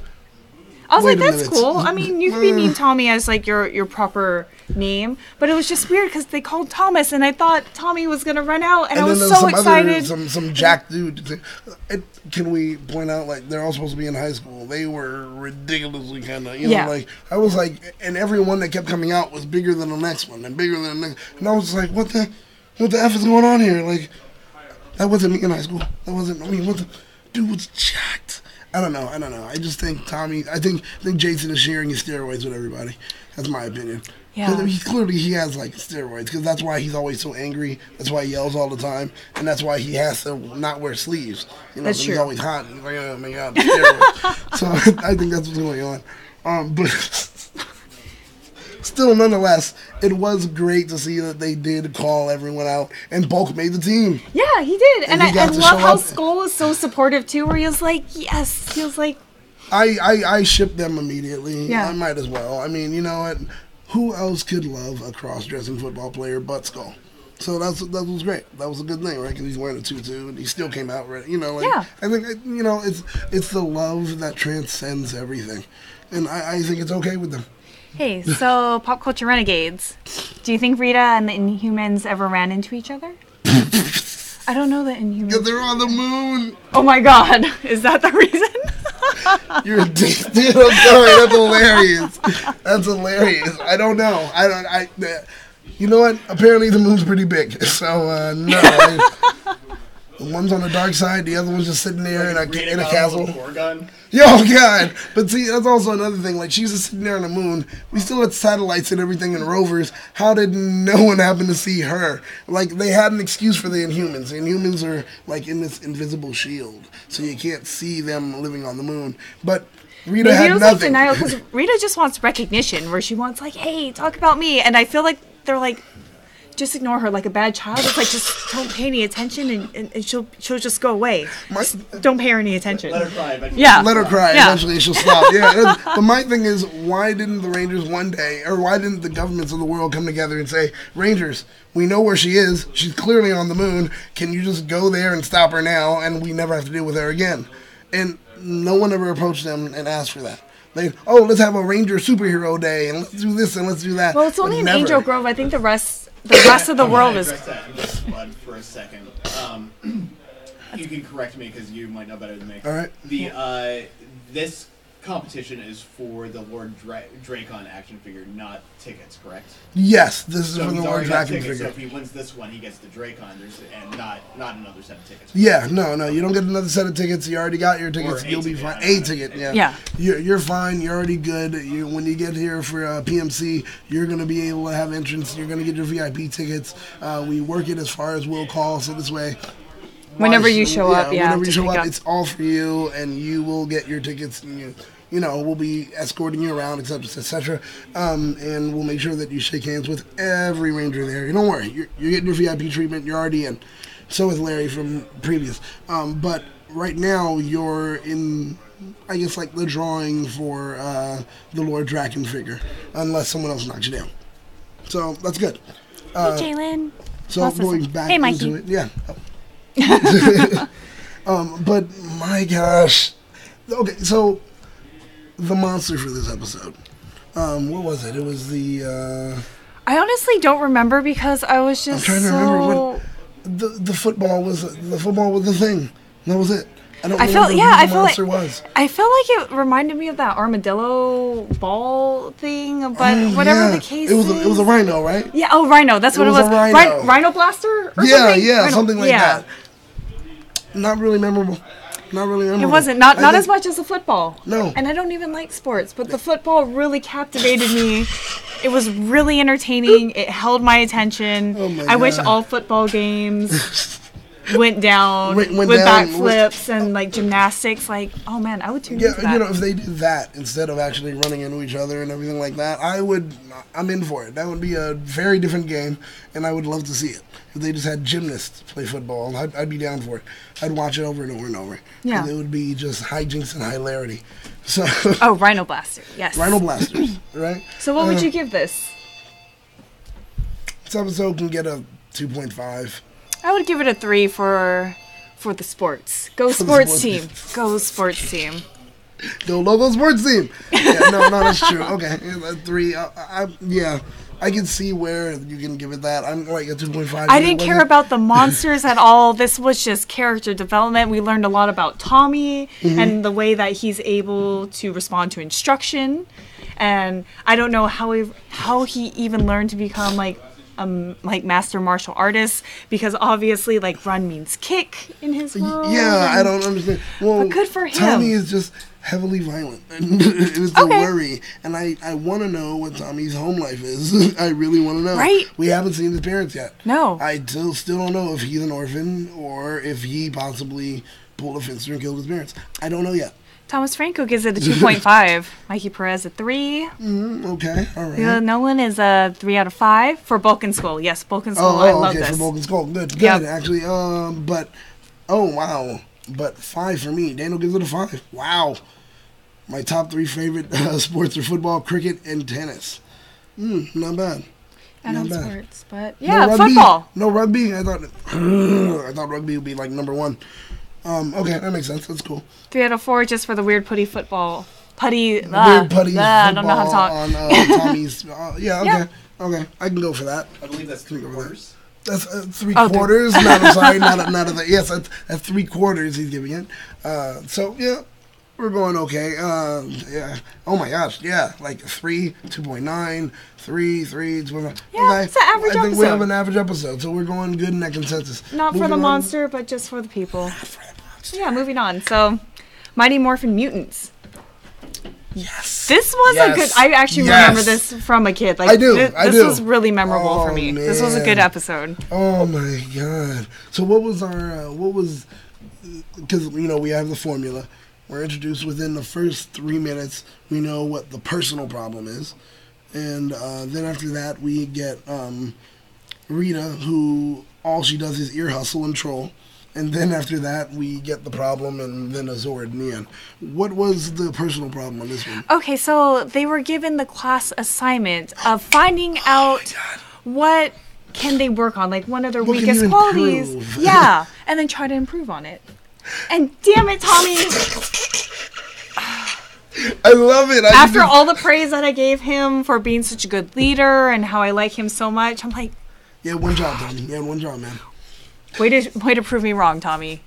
that's cool. I mean, you could be named Tommy as, like, your proper name. But it was just weird because they called Thomas, and I thought Tommy was going to run out, and I was so excited. Some jack dude. Can we point out, like, they're all supposed to be in high school. They were ridiculously kind of, like, I was like, and every one that kept coming out was bigger than the next one, and bigger than the next. And I was just like, what the F is going on here? Like, that wasn't me in high school. That wasn't, what the dude was jacked. I don't know. I just think Tommy. I think Jason is sharing his steroids with everybody. That's my opinion. Yeah. He has like steroids because that's why he's always so angry. That's why he yells all the time, and that's why he has to not wear sleeves. That's true. He's always hot. He's like, oh my god, steroids. So I think that's what's going on. But still, nonetheless, it was great to see that they did call everyone out, and Bulk made the team. Yeah, he did, and I got to love show how up. Skull was so supportive too. Where he was like, "Yes," he was like, I shipped them immediately. Yeah. I might as well. I mean, you know what? Who else could love a cross-dressing football player but Skull? So that was great. That was a good thing, right? Because he's wearing a tutu and he still came out ready. You know, like, Yeah. I think it's the love that transcends everything, and I think it's okay with them. "Hey, so pop culture renegades, do you think Rita and the Inhumans ever ran into each other?" I don't know the Inhumans. Because they're on the moon. Oh my God, is that the reason? You're a dick, dude. I'm sorry. That's hilarious. That's hilarious. I don't know. You know what? Apparently the moon's pretty big. So, no. One's on the dark side. The other one's just sitting there in a castle. Oh, God. But see, that's also another thing. Like, she's just sitting there on the moon. We still had satellites and everything and rovers. How did no one happen to see her? Like, they had an excuse for the Inhumans. The Inhumans are, like, in this invisible shield. So you can't see them living on the moon. But Rita Maybe had it was like nothing. denial because Rita just wants recognition, where she wants like, "Hey, talk about me," and I feel like they're like, just ignore her like a bad child. It's like, just don't pay any attention, and she'll just go away. Just don't pay her any attention. Let her cry. Eventually. Yeah. Let her cry. Yeah. Eventually she'll stop. Yeah. But my thing is, why didn't the Rangers one day, or why didn't the governments of the world come together and say, Rangers, we know where she is. She's clearly on the moon. Can you just go there and stop her now, and we never have to deal with her again? And no one ever approached them and asked for that. Let's have a Ranger superhero day, and let's do this and let's do that. Well, it's only But in never. Angel Grove. I think the rest of the world is. Address that in this one for a second. You can correct me because you might know better than me. All right. This competition is for the Lord Dracon action figure, not tickets, correct? Yes, this is So for the he's Lord already got Draken tickets, figure. so if he wins this one, he gets the Dracon, and not another set of tickets. Yeah, no, you don't get another set of tickets. You already got your tickets. Or You'll be ticket, fine. I don't know. A ticket, yeah. Yeah. You're fine. You're already good. When you get here for PMC, you're gonna be able to have entrance. You're gonna get your VIP tickets. We work it as far as we'll call, so this way. Whenever you show up, Whenever you to show pick up, up. it's all for you, and you will get your tickets, and we'll be escorting you around, etc. And we'll make sure that you shake hands with every Ranger there. Don't worry, you're getting your VIP treatment. You're already in. So is Larry from previous. But right now, you're in, I guess, like the drawing for the Lord Draken figure, unless someone else knocks you down. So that's good. Hey, Jalen. So Awesome. going back Hey, Mikey. into it, yeah. But my gosh. Okay, so the monster for this episode. What was it? It was the. I honestly don't remember because I was just I'm trying to remember what the football was. The football was the thing. That was it. I don't remember who the monster was. I feel like it reminded me of that armadillo ball thing, but whatever the case it was a rhino, right? Yeah, Rhino. That's what it was. a rhino. Rhino blaster? Or Yeah, something? Rhino. something like that. Not really memorable. Not really memorable. It wasn't. Not as much as the football. No. And I don't even like sports, but the football really captivated me. It was really entertaining. It held my attention. Oh my I wish God. all football games went down Went with down, backflips and like gymnastics. Like, oh man, I would tune Yeah, into that. if they did that instead of actually running into each other and everything like that, I'm in for it. That would be a very different game, and I would love to see it. If they just had gymnasts play football, I'd be down for it. I'd watch it over and over and over. Yeah. And it would be just hijinks and hilarity. So, Oh, Rhino Blaster. Yes. Rhino Blasters, right? So what would you give this? This episode can get a 2.5. I would give it a 3 for the sports. Go the sports sports team. Go sports team. Go local sports team. Yeah, no, that's true. Okay, a 3. I can see where you can give it that. I'm like a 2.5. I didn't care about the monsters at all. This was just character development. We learned a lot about Tommy and the way that he's able to respond to instruction. And I don't know how he even learned to become like like master martial artist, because obviously like run means kick in his world. Yeah, I don't understand. Well, but good for him. Tommy is just heavily violent. It was the worry. And I want to know what Tommy's home life is. I really want to know. Right? We haven't seen his parents yet. No. I still don't know if he's an orphan or if he possibly pulled a finster and killed his parents. I don't know yet. Thomas Franco gives it a 2.5. Mikey Perez a 3. Okay, all right. Nolan is a 3 out of 5 for Bulk and Skull. Yes, Bulk and Skull. I love this. For Bulk and Skull. Good, Yep. actually. But, oh, wow. But 5 for me. Daniel gives it a 5. Wow. My top 3 favorite sports are football, cricket, and tennis. Not bad. And Not on bad. sports, but yeah, no rugby. football. No rugby. I thought rugby would be like number 1. Okay, that makes sense. That's cool. 3 out of 4 just for the weird putty football. Weird putty football I don't know how to talk. on Tommy's. Yeah, okay. Yeah. Okay, I can go for that. I believe that's 3/4. That's 3/4. I'm sorry, not a yes. That's 3/4. He's giving it. So yeah, we're going okay. Yeah. Oh my gosh. Yeah, like 3, 2.9, 3, 2.9. Yeah, okay. it's an average I think episode. we have an average episode, so we're going good in that consensus. Not for Moving the on. monster, but just for the people. Yeah, moving on. So, Mighty Morphin Mutants. Yes. This was a good. I actually remember this from a kid. Like I do. This was really memorable for me. Man. This was a good episode. Oh my god. So what was our because we have the formula. We're introduced within the first 3 minutes. We know what the personal problem is, and then after that we get Rita, who all she does is ear hustle and troll. And then after that, we get the problem and then a Zord in the end. What was the personal problem on this one? Okay, so they were given the class assignment of finding out what can they work on, like one of their What can weakest you qualities. improve? Yeah, and then try to improve on it. And damn it, Tommy! I love it. After all the praise that I gave him for being such a good leader and how I like him so much, I'm like, yeah, one job, Tommy. Yeah, one job, man. way to prove me wrong, Tommy.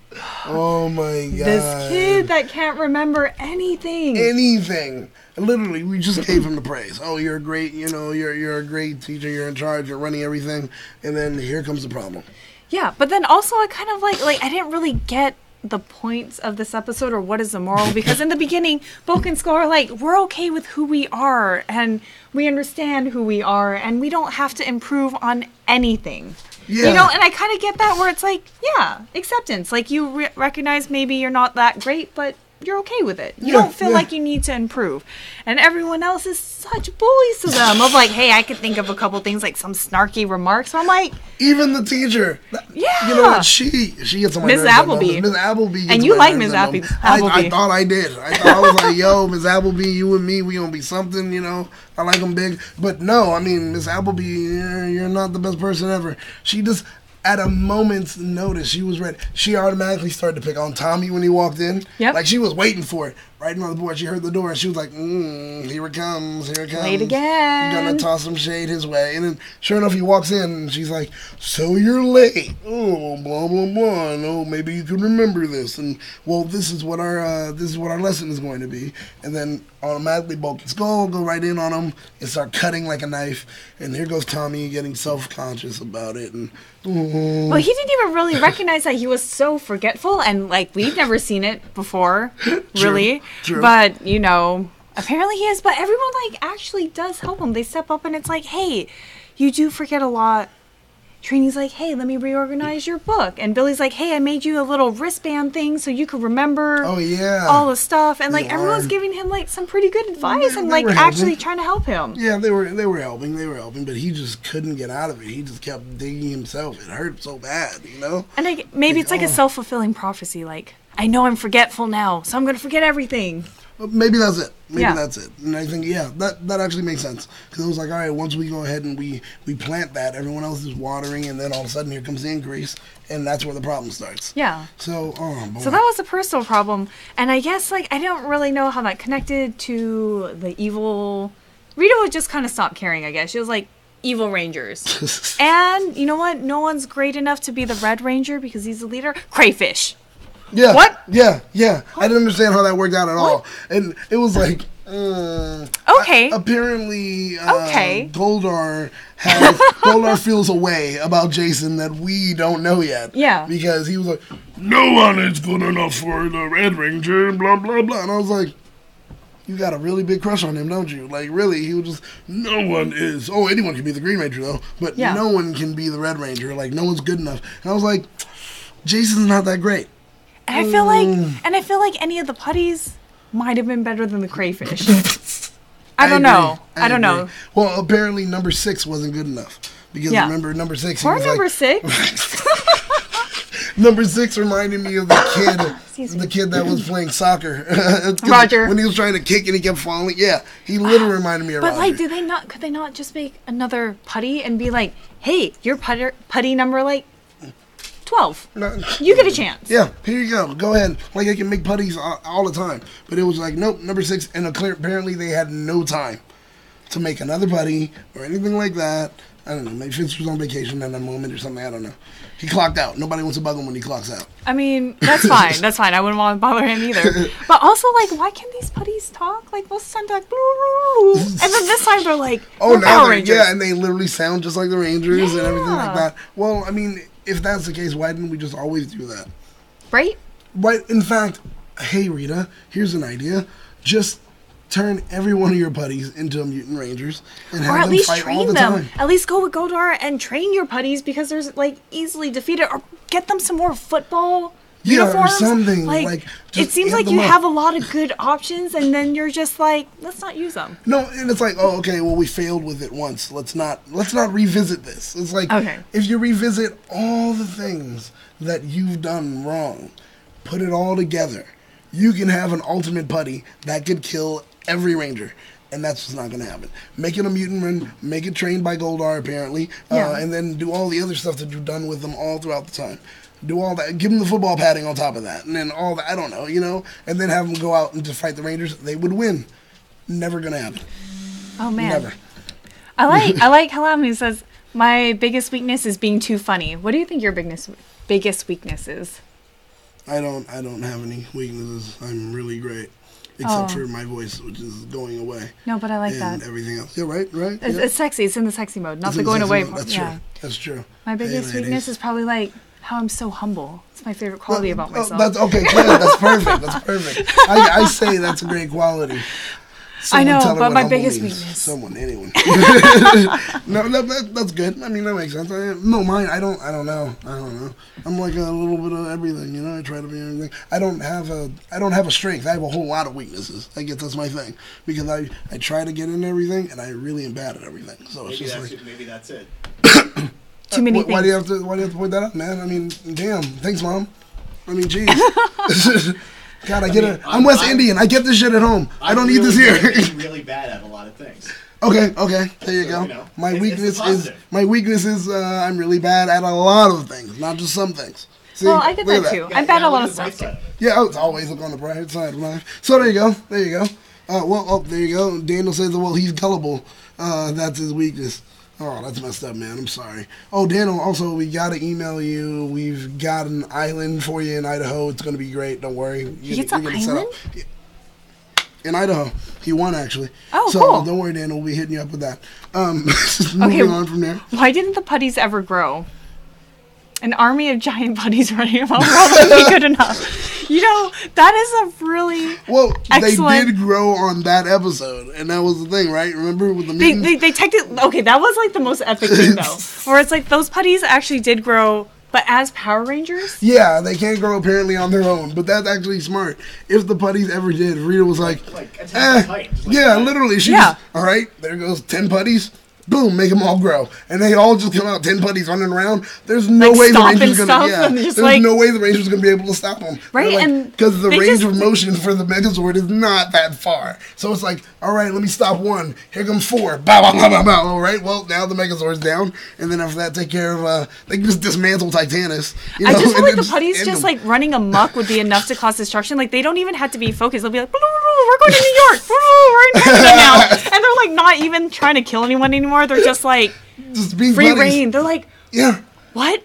Oh my god. This kid that can't remember anything. Anything. Literally, we just gave him the praise. Oh, you're a great, you're a great teacher. You're in charge. You're running everything. And then here comes the problem. Yeah, but then also I kind of like I didn't really get the points of this episode or what is the moral, because in the beginning, Bulk and Skull are like, we're okay with who we are and we understand who we are and we don't have to improve on anything. Yeah. And I kind of get that where it's like, yeah, acceptance. Like you recognize maybe you're not that great, but you're okay with it. You don't feel like you need to improve. And everyone else is such bullies to them of like, hey, I could think of a couple things like some snarky remarks. So I'm like, even the teacher. Yeah. You know what? She gets on my Miss nerves. Appleby. Miss Appleby. Gets And on you my like nerves Miss at the moment. Appleby. I thought I did. I was like, yo, Miss Appleby, you and me, we gonna be something. I like them big. But no, I mean, Miss Appleby, you're not the best person ever. She just. At a moment's notice, she was ready. She automatically started to pick on Tommy when he walked in. Yep. Like she was waiting for it. Right on the board, she heard the door and she was like, here it comes, here it comes. Late again. Gonna toss some shade his way. And then, sure enough, he walks in and she's like, so you're late. Oh, blah, blah, blah. No, maybe you can remember this. And, well, this is what our lesson is going to be. And then automatically, Bulk and Skull go right in on him and start cutting like a knife. And here goes Tommy getting self-conscious about it. And well, he didn't even really recognize that he was so forgetful, and like we've never seen it before, really. True. But apparently he is. But everyone like actually does help him. They step up, and it's like, hey, you do forget a lot. Trini's like, hey, let me reorganize your book. And Billy's like, hey, I made you a little wristband thing so you could remember all the stuff. And like everyone's giving him like some pretty good advice and like actually trying to help him. Yeah, they were helping, but he just couldn't get out of it. He just kept digging himself. It hurt so bad, And maybe it's like a self-fulfilling prophecy. Like, I know I'm forgetful now, so I'm going to forget everything. Maybe that's it. That's it. And I think, that actually makes sense. Because it was like, all right, once we go ahead and we plant that, everyone else is watering, and then all of a sudden here comes the increase, and that's where the problem starts. Yeah. So, oh, boy. So that was a personal problem. And I guess, like, I don't really know how that connected to the evil... Rita would just kind of stop caring, I guess. She was like, evil rangers. And, you know what? No one's great enough to be the Red Ranger because he's the leader. Crayfish. Yeah. What? Yeah. I didn't understand how that worked out at all. And it was like, Okay. Apparently, Okay. Goldar feels a way about Jason that we don't know yet. Yeah. Because he was like, no one is good enough for the Red Ranger, and blah, blah, blah. And I was like, you got a really big crush on him, don't you? Like, really? He was just, no one is. Oh, anyone can be the Green Ranger, though. But no one can be the Red Ranger. Like, no one's good enough. And I was like, Jason's not that great. And I feel like any of the putties might have been better than the crayfish. I don't know. I don't know. Well, apparently number 6 wasn't good enough. Because remember, number 6... Poor number 6. Number 6 reminded me of the kid that was playing soccer. Roger. When he was trying to kick and he kept falling. Yeah, he literally reminded me of Roger. But, like, could they not just make another putty and be like, hey, your putty number, like, 12. No, you get a chance. Yeah, here you go. Go ahead. Like, I can make putties all the time. But it was like, nope, number 6. And apparently they had no time to make another putty or anything like that. I don't know. Maybe Fitz was on vacation at that moment or something. I don't know. He clocked out. Nobody wants to bug him when he clocks out. I mean, that's fine. That's fine. I wouldn't want to bother him either. But also, like, why can't these putties talk? Like, most of the time they're like, boo. And then this time they're like, Power Rangers. Yeah, and they literally sound just like the Rangers and everything like that. Well, I mean, if that's the case, why didn't we just always do that? Right? But in fact, hey, Rita, here's an idea. Just turn every one of your putties into Mutant Rangers and have them fight all the time. At least go with Goldar and train your putties because there's like easily defeated, or get them some more football uniforms. Or something. Like it seems like you have a lot of good options, and then you're just like, let's not use them. No, and it's like, oh, okay, well, we failed with it once. Let's not revisit this. It's like, if you revisit all the things that you've done wrong, put it all together, you can have an ultimate putty that could kill every Ranger. And that's just not going to happen. Make it a mutant run, make it trained by Goldar, apparently, and then do all the other stuff that you've done with them all throughout the time. Do all that. Give them the football padding on top of that. And then all that, I don't know, and then have them go out and to fight the Rangers. They would win. Never going to happen. Oh, man. Never. I like how Lammy says, my biggest weakness is being too funny. What do you think your biggest weakness is? I don't have any weaknesses. I'm really great. Except for my voice, which is going away. No, but I like that. And everything else. Yeah, right? It's sexy. It's in the sexy mode, not the going away mode. That's true. That's true. My biggest weakness is probably like how I'm so humble. It's my favorite quality about myself. That's okay. Good. That's perfect. That's perfect. I say that's a great quality. Someone I know, but my biggest weakness. Anyone. No, that's good. I mean, that makes sense. Mine. I don't know. I'm like a little bit of everything. I try to be everything. I don't have a strength. I have a whole lot of weaknesses. I guess that's my thing because I try to get into everything and I really am bad at everything. So it's just like maybe that's it. Too many things. Why do you have to point that out, man? I mean, damn. Thanks, Mom. I mean, jeez. God, I get it. I'm West Indian. I get this shit at home. I don't need this here. I'm really bad at a lot of things. Okay. There you go. My weakness is I'm really bad at a lot of things, not just some things. See, well, I get that too. I'm bad at a lot of stuff too. Yeah, it's always look on the bright side of life. So there you go. There you go. Daniel says, well, he's gullible. That's his weakness. Oh, that's messed up, man. I'm sorry. Oh, Daniel, also, we got to email you. We've got an island for you in Idaho. It's going to be great. Don't worry. He gets an island? In Idaho. He won, actually. Oh, so, cool. Don't worry, Daniel. We'll be hitting you up with that. Moving on from there. Why didn't the putties ever grow? An army of giant putties running around would be good enough. That is a really excellent... They did grow on that episode, and that was the thing, right? Remember with the mutants? They technically... Okay, that was like the most epic thing, though. Where it's like those putties actually did grow, but as Power Rangers? Yeah, they can't grow apparently on their own, but that's actually smart. If the putties ever did, Rita was like literally. All right, there goes 10 putties. Boom, make them all grow. And they all just come out 10 putties running around. There's no way the Rangers are going to no way the Rangers are going to be able to stop them. Right, because the range of motion for the Megazord is not that far. So it's like, all right, let me stop one. Here comes 4. Bow, bow, bow, bow, bow. All right, well, now the Megazord's down. And then after that, take care of, they can just dismantle Titanus. I just feel like the putties just like running amok would be enough to cause destruction. Like, they don't even have to be focused. They'll be like, we're going to New York. We're in Canada now. And they're like not even trying to kill anyone anymore. They're just like just being free buddies. reign. They're like, yeah, what?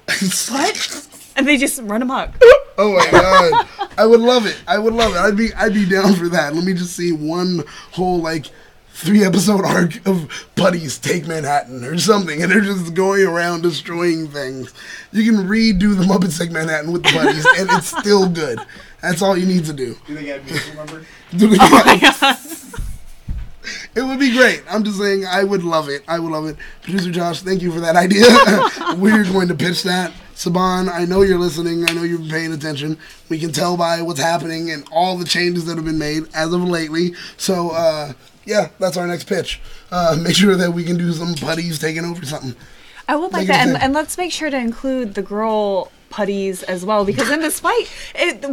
And they just run amok. Oh my god, I would love it. I'd be down for that. Let me just see one whole like 3-episode arc of putties take Manhattan or something, and they're just going around destroying things. You can redo the Muppets Take Manhattan with the putties, and it's still good. That's all you need to do. Do they get a musical number? Oh my god. It would be great. I'm just saying, I would love it. Producer Josh, thank you for that idea. We're going to pitch that. Saban, I know you're listening. I know you're paying attention. We can tell by what's happening and all the changes that have been made as of lately. So, yeah, that's our next pitch. Make sure that we can do some putties taking over something. I would like that, and let's make sure to include the girl putties as well, because in this fight,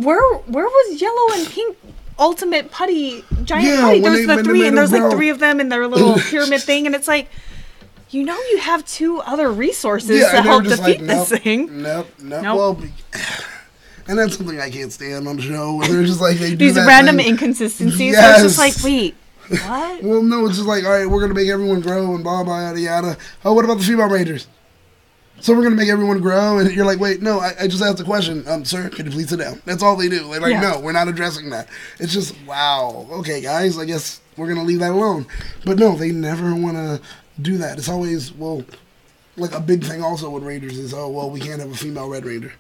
where was yellow and pink ultimate putty giant putty? There was the three, and there's like 3 of them in their little pyramid thing, and it's like, you have 2 other resources to help defeat this thing. Nope. Well, and that's something I can't stand on the show, where they're just like, they do these that random thing. inconsistencies. Yes. So it's just like, wait, what? Well, no, it's just like, all right, we're going to make everyone grow and blah, blah, yada, yada. Oh, what about the female rangers? So we're going to make everyone grow, and you're like, wait, no, I just asked a question. Sir, could you please sit down? That's all they do. They're like, no, we're not addressing that. It's just, wow. Okay, guys, I guess we're going to leave that alone. But no, they never want to do that. It's always, well, like a big thing also with Rangers is, oh, well, we can't have a female Red Ranger.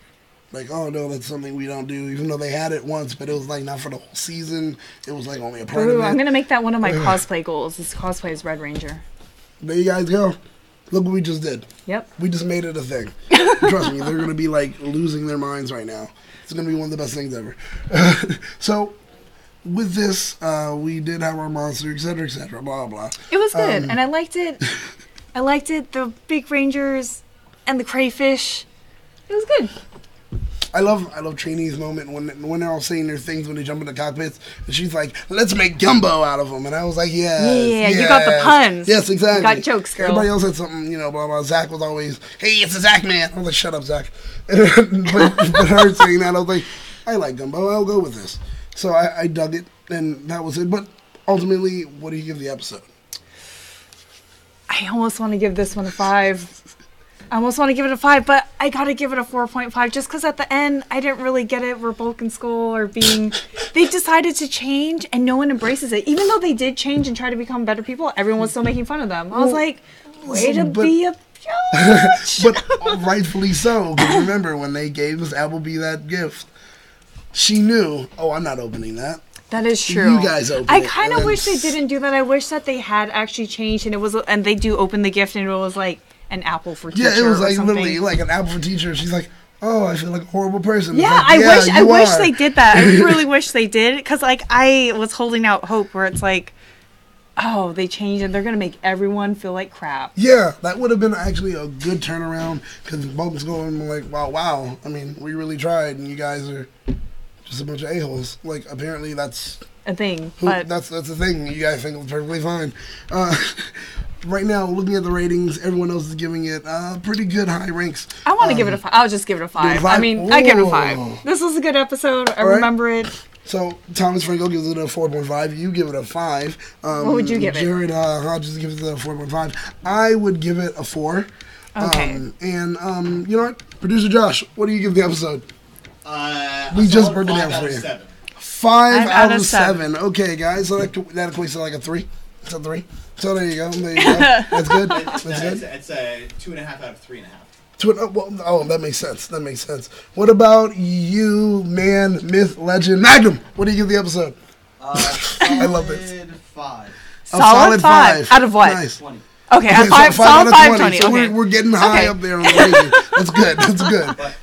Like, oh, no, that's something we don't do, even though they had it once, but it was, like, not for the whole season. It was, like, only a part of it. I'm going to make that one of my cosplay goals, is cosplay as Red Ranger. There you guys go. Look what we just did. Yep. We just made it a thing. Trust me, they're going to be, like, losing their minds right now. It's going to be one of the best things ever. So, with this, we did have our monster, et cetera, blah, blah. It was good, and I liked it. I liked it, the big rangers and the crayfish. It was good. I love Trainee's moment when they're all saying their things when they jump in the cockpits, and she's like, "Let's make gumbo out of them," and I was like, "Yeah, you got the puns. Yes, exactly. You got jokes, girl." Everybody else had something, blah blah. Zach was always, "Hey, it's a Zach man." I was like, "Shut up, Zach." but her saying that, I was like, "I like gumbo. I'll go with this." So I dug it, and that was it. But ultimately, what do you give the episode? I almost want to give this one a 5. But I gotta give it a 4.5 just because at the end I didn't really get it where Bulk and Skull are being. They decided to change and no one embraces it. Even though they did change and try to become better people, everyone was still making fun of them. I was like, way to be a judge. But rightfully so. Because remember when they gave us Applebee that gift, she knew. Oh, I'm not opening that. That is true. You guys open I it. kind of wish they didn't do that. I wish that they had actually changed and they do open the gift and it was like an apple for teacher. Yeah, it was like something. literally like an apple for teacher. She's like, "Oh, I feel like a horrible person." Yeah, like, I wish they did that. I really wish they did because like I was holding out hope where it's like, oh, they changed and they're gonna make everyone feel like crap. Yeah, that would have been actually a good turnaround because Bulk's going like, wow. I mean, we really tried, and you guys are just a bunch of a-holes. Like, apparently that's a thing. That's a thing. You guys think it's perfectly fine. Right now, looking at the ratings, everyone else is giving it pretty good high ranks. I want to give it a 5. I'll just give it a 5. I mean, I give it a 5. This was a good episode. I remember it. So, Thomas Franco gives it a 4.5. You give it a 5. What would you give it? Jared Hodges gives it a 4.5. I would give it a 4. Okay. And you know what? Producer Josh, what do you give the episode? We just broke it down for you. 5 out of 7. Okay, guys. So that equates to like a 3. It's a 3. So there you go. That's good. It's a 2.5 out of 3.5. Oh, that makes sense. What about you, man, myth, legend, Magnum? What do you give the episode? I love this. 5. Solid 5. Out of what? Nice. 20. Okay, so 5 solid 5, 20. So okay. we're getting high up there on the rating. That's good. But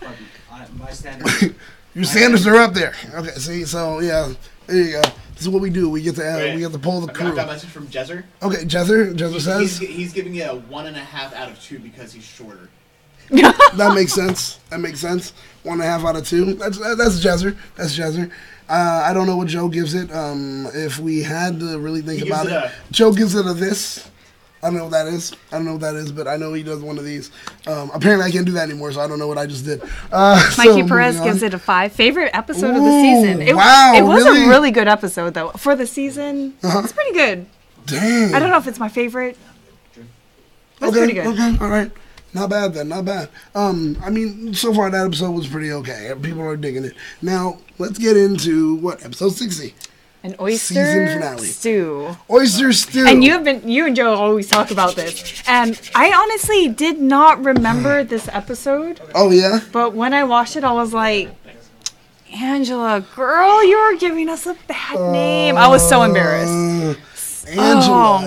my standards. Your standards are up there. Okay, see, so yeah, there you go. This is what we do. We get to pull the crew. I got a message from Jezzer. Okay, Jezzer says he's giving it a 1.5 out of 2 because he's shorter. That makes sense. 1.5 out of 2. That's Jezzer. I don't know what Joe gives it. If we had to really think about it, Joe gives it a this. I don't know what that is, but I know he does one of these. Apparently I can't do that anymore, so I don't know what I just did. Mikey Perez gives it a 5. Favorite episode of the season. It was a really good episode, though. For the season, it's pretty good. Dang. I don't know if it's my favorite. It's pretty good. Okay, all right. Not bad then, not bad. I mean, so far that episode was pretty okay. People are digging it. Now, let's get into, episode 60? An oyster Season finale. stew. Oyster stew. And you and Joe always talk about this. And I honestly did not remember this episode. Oh, yeah? But when I watched it, I was like, Angela, girl, you're giving us a bad name. I was so embarrassed. Angela.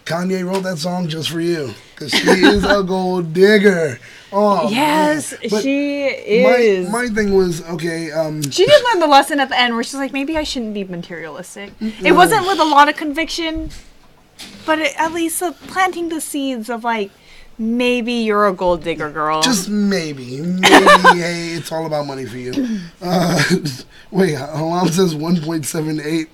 Kanye wrote that song just for you. Because she is a gold digger. Oh, yes, she is. My thing was, okay. She did learn the lesson at the end where she's like, maybe I shouldn't be materialistic. It wasn't with a lot of conviction, but at least planting the seeds of like, maybe you're a gold digger, girl. Just maybe. Hey, it's all about money for you. Wait, Halam says 1.78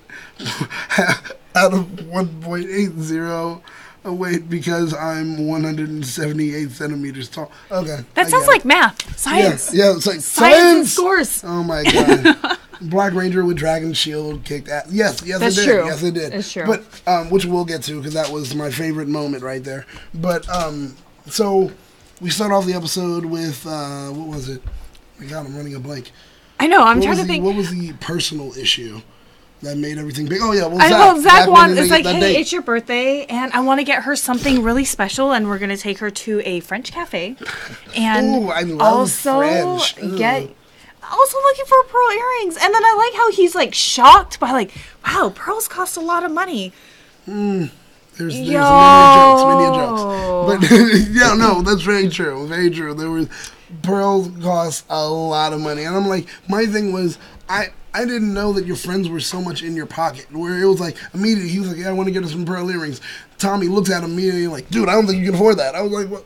out of 1.80. Oh, wait, because I'm 178 centimeters tall. Okay. That sounds like math. Science. Yeah, it's like science and scores. Oh, my God. Black Ranger with Dragon Shield kicked ass. Yes, That's it did. True. Yes, it did. It's true. But, which we'll get to, because that was my favorite moment right there. But, so we start off the episode with, what was it? Oh my God, I'm running a blank. I know, I'm trying to think. What was the personal issue that made everything big? Oh, yeah, Zach wants, it's like, hey, date. it's your birthday, and I want to get her something really special, and we're going to take her to a French cafe. And ooh, I love also French. Also looking for pearl earrings. And then I like how he's, like, shocked by, like, wow, pearls cost a lot of money. There's many jokes. But, yeah, no, that's very true. Very true. Pearls cost a lot of money. And I'm like, my thing was, I didn't know that your friends were so much in your pocket. Where it was like, immediately, he was like, yeah, I want to get her some pearl earrings. Tommy looks at him immediately like, dude, I don't think you can afford that. I was like,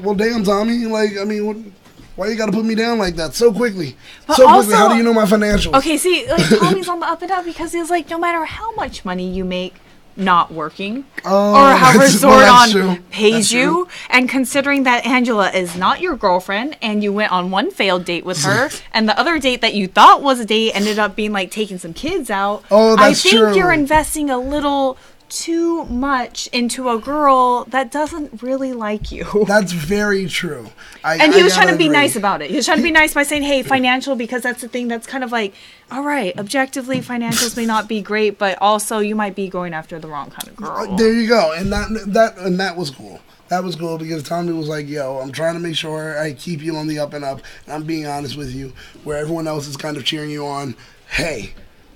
well, damn, Tommy. Like, I mean, why you got to put me down like that so quickly? Quickly, how do you know my financials? Okay, see, like, Tommy's on the up and up because he's like, no matter how much money you make, not working, or how Resort pays you, and considering that Angela is not your girlfriend, and you went on one failed date with her, and the other date that you thought was a date ended up being like taking some kids out. I think you're investing a little too much into a girl that doesn't really like you. That's very true. And he was trying to be nice about it. He was trying to be nice by saying, hey, financial, because that's the thing that's kind of like, all right, objectively, financials may not be great, but also you might be going after the wrong kind of girl. There you go. And that was cool. That was cool because Tommy was like, yo, I'm trying to make sure I keep you on the up and up. And I'm being honest with you, where everyone else is kind of cheering you on. Hey,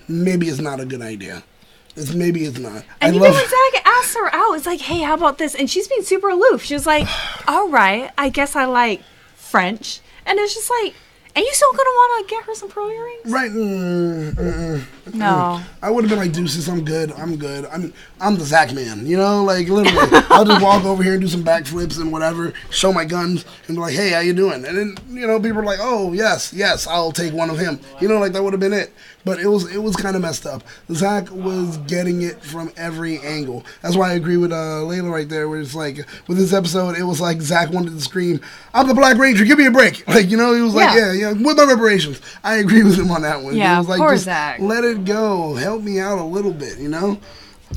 maybe it's not a good idea. Maybe it's not. And even when Zach asked her out, it's like, hey, how about this? And she's being super aloof. She was like, all right, I guess I like French. And it's just like, and you still gonna want to get her some pearl earrings? Right. No. I would have been like, deuces, I'm good. I'm the Zach man, you know? Like, literally, I'll just walk over here and do some backflips and whatever, show my guns, and be like, hey, how you doing? And then, you know, people are like, oh, yes, I'll take one of him. You know, like, that would have been it. But it was kind of messed up. Zach was getting it from every angle. That's why I agree with Layla right there, where it's like, with this episode, it was like Zach wanted to scream, I'm the Black Ranger, give me a break. Like, you know, he was like, yeah, with my reparations. I agree with him on that one. Yeah, it was like, poor just Zach. Let it go. Help me out a little bit, you know?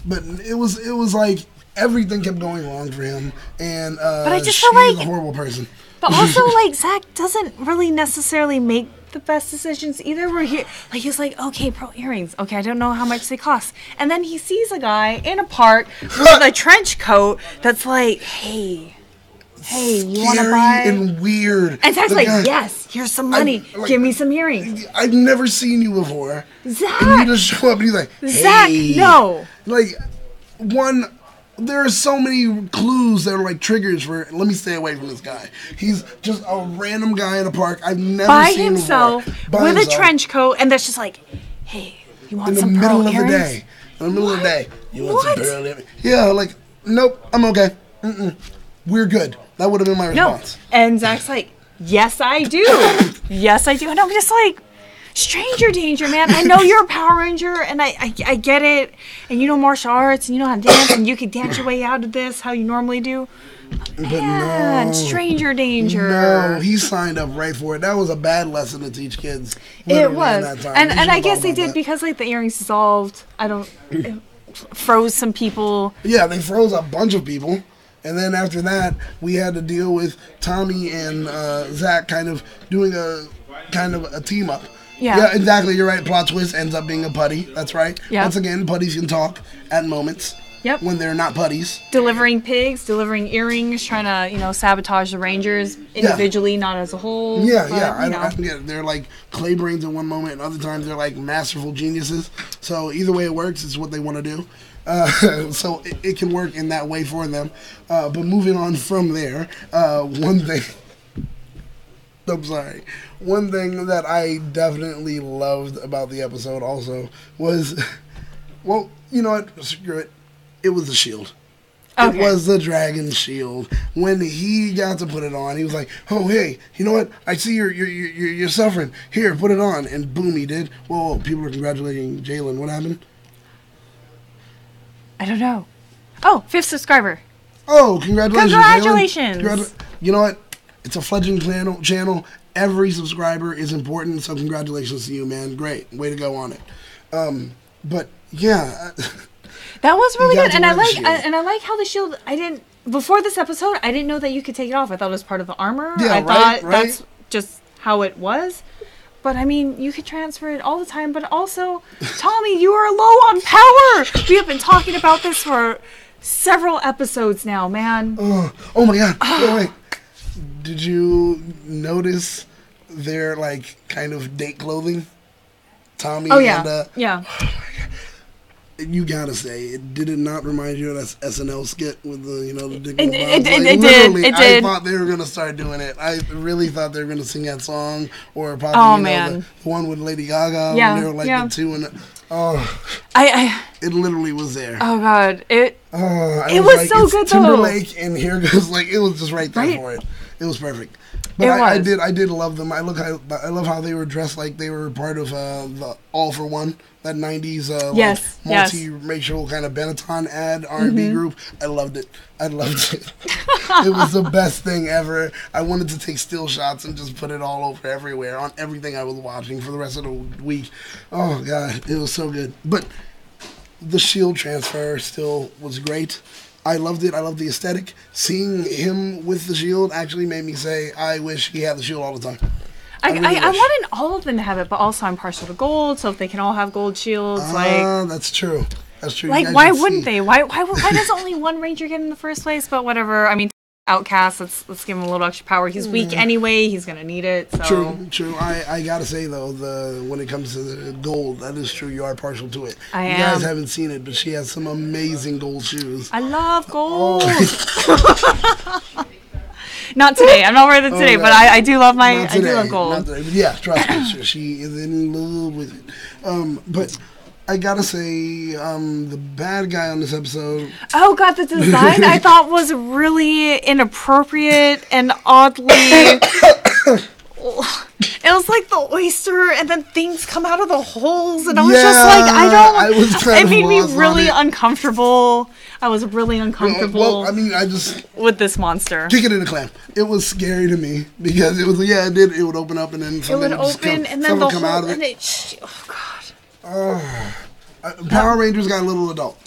But it was like everything kept going wrong for him. And but I just feel like a horrible person. But also, like, Zach doesn't really necessarily make the best decisions either. Where he's like, okay, pearl earrings. Okay, I don't know how much they cost. And then he sees a guy in a park with a trench coat that's like, hey, you want to buy? And weird. And Zach's like, yes, here's some money. Give me some earrings. I've never seen you before. Zach. And you just show up and he's like, hey. Zach, no. Like, there are so many clues that are like triggers for, let me stay away from this guy. He's just a random guy in a park I've never seen himself, before. With a trench coat, and that's just like, hey, you want some pearl earrings? In the middle of the day. You want some pearl earrings? Yeah, like, nope, I'm okay. We're good. That would have been my response. No. And Zach's like, yes, I do. Yes, I do. And I'm just like, stranger danger, man. I know you're a Power Ranger, and I get it. And you know martial arts, and you know how to dance, and you can dance your way out of this how you normally do. But man, stranger danger. No, he signed up right for it. That was a bad lesson to teach kids. It was. And I guess they did because, like, the earrings dissolved. It froze some people. Yeah, they froze a bunch of people. And then after that, we had to deal with Tommy and Zach kind of doing a team up. Yeah, exactly. You're right. Plot twist ends up being a putty. That's right. Yeah. Once again, putties can talk at moments. Yep. When they're not putties. Delivering pigs, delivering earrings, trying to, sabotage the Rangers individually, not as a whole. Yeah, but, I don't get it. They're like clay brains at one moment, and other times they're like masterful geniuses. So either way it works, it's what they want to do. So it can work in that way for them. But moving on from there, one thing that I definitely loved about the episode also was, well, you know what? Screw it. It was the shield. Okay. It was the dragon shield. When he got to put it on, he was like, "Oh, hey, you know what? I see you're suffering. Here, put it on." And boom, he did. Whoa, people were congratulating Jalen. What happened? I don't know. Oh, 5th subscriber. Oh, congratulations! Congratulations! You know what? It's a fledgling channel. Every subscriber is important, so congratulations to you, man. Great, way to go on it. But yeah. That was really good, and I like how the shield. Before this episode, I didn't know that you could take it off. I thought it was part of the armor. Yeah, I thought that's just how it was. But I mean, you could transfer it all the time. But also, Tommy, you are low on power. We have been talking about this for several episodes now, man. Oh my God! Wait. Did you notice their kind of date clothing? Tommy. Oh yeah. Yeah. You gotta say, did it not remind you of that SNL skit with the dick? It did. I thought they were gonna start doing it. I really thought they were gonna sing that song, or probably the one with Lady Gaga. Yeah, when they were the two and it literally was there. Oh God, it was so good though. Timberlake, and here goes it was just right there for it. It was perfect. But I did love them. I love how they were dressed like they were part of the All for One, that 90s multi-racial kind of Benetton ad R&B group. I loved it. It was the best thing ever. I wanted to take still shots and just put it all over everywhere on everything I was watching for the rest of the week. Oh God, it was so good. But the shield transfer still was great. I loved it. I loved the aesthetic. Seeing him with the shield actually made me say, I wish he had the shield all the time. I wanted all of them to have it, but also I'm partial to gold, so if they can all have gold shields, that's true. That's true. Why wouldn't they? Why does only one ranger get in the first place? But whatever. I mean, Outcast, let's give him a little extra power. He's weak anyway. He's gonna need it. So. True. I gotta say though, when it comes to the gold, that is true. You are partial to it. I am. You guys haven't seen it, but she has some amazing gold shoes. I love gold. Not today. I'm not wearing it today, but I do love I do love gold. Yeah, trust me. She is in love with it. But I gotta say, the bad guy on this episode. Oh God, the design I thought was really inappropriate and oddly. It was like the oyster, and then things come out of the holes, and I was just like, it made me really uncomfortable. I was really uncomfortable. Well, I mean, with this monster. Kick it in the clam. It was scary to me because it was it would open up and then something would come out of it. Oh God. Power Rangers got a little adult.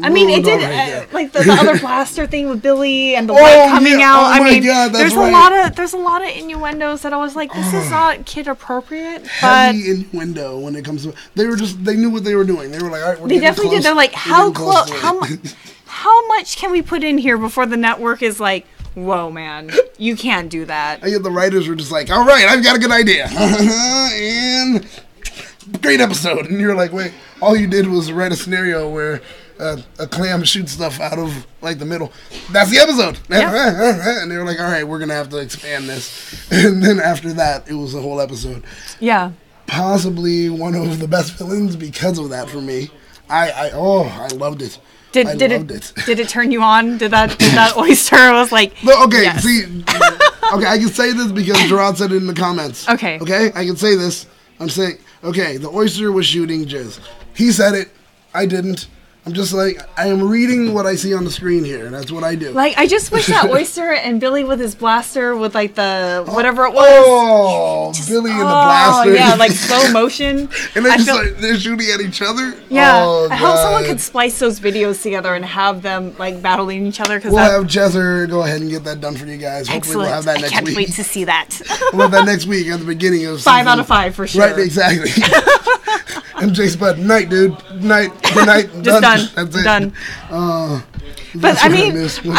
I mean, it did like the other blaster thing with Billy and the light coming out. I mean, God, there's a lot of innuendos that I was like, this is not kid appropriate. Heavy innuendo when it comes to they knew what they were doing. They were like, all right, they definitely did. They're like, how close? How much can we put in here before the network is like, whoa, man, you can't do that. And yet the writers were just like, all right, I've got a good idea, and great episode. And you're like, wait, all you did was write a scenario where a clam shoots stuff out of the middle. That's the episode. Yep. And they were like, all right, we're gonna have to expand this. And then after that, it was a whole episode. Yeah. Possibly one of the best villains because of that for me. I loved it. Did it turn you on? Did that oyster was like? Okay, yes. See, okay, I can say this because Gerard said it in the comments. Okay, I can say this. I'm saying, okay, the oyster was shooting jizz. He said it. I didn't. I'm just like, I am reading what I see on the screen here. That's what I do. Like, I just wish that Oyster and Billy with his blaster with, like, the whatever it was. Oh, Billy and the blaster. Yeah, like slow motion. And they're shooting at each other? Yeah. Oh, I hope someone God. could splice those videos together and have them, like, battling each other. We'll have Jesser go ahead and get that done for you guys. Hopefully we'll have that next I can't week. wait to see that. We'll have that next week at the beginning of 5 out of 5 for sure. Right, exactly. MJ Spud, night, dude. Night. Good night. Just done. That's it. Done. That's But I what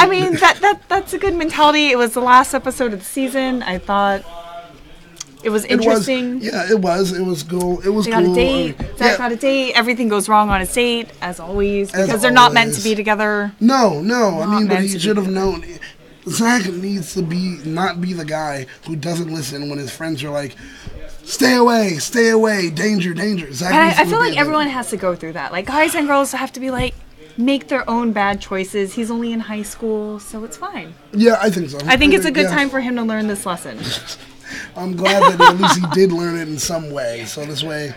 mean, miss. that's a good mentality. It was the last episode of the season. I thought it was interesting. It was cool. It was They cool. got a date. Zach got a date. Everything goes wrong on his date, as always, because they're not meant to be together. No. I mean, but meant he to should be have known. Zach needs to not be the guy who doesn't listen when his friends are like, stay away, danger. Zach And needs I to feel be like everyone has to go through that. Like, guys and girls have to be like, make their own bad choices. He's only in high school, so it's fine. Yeah, I think so. I think it's a good time for him to learn this lesson. I'm glad that at least he did learn it in some way. So this way,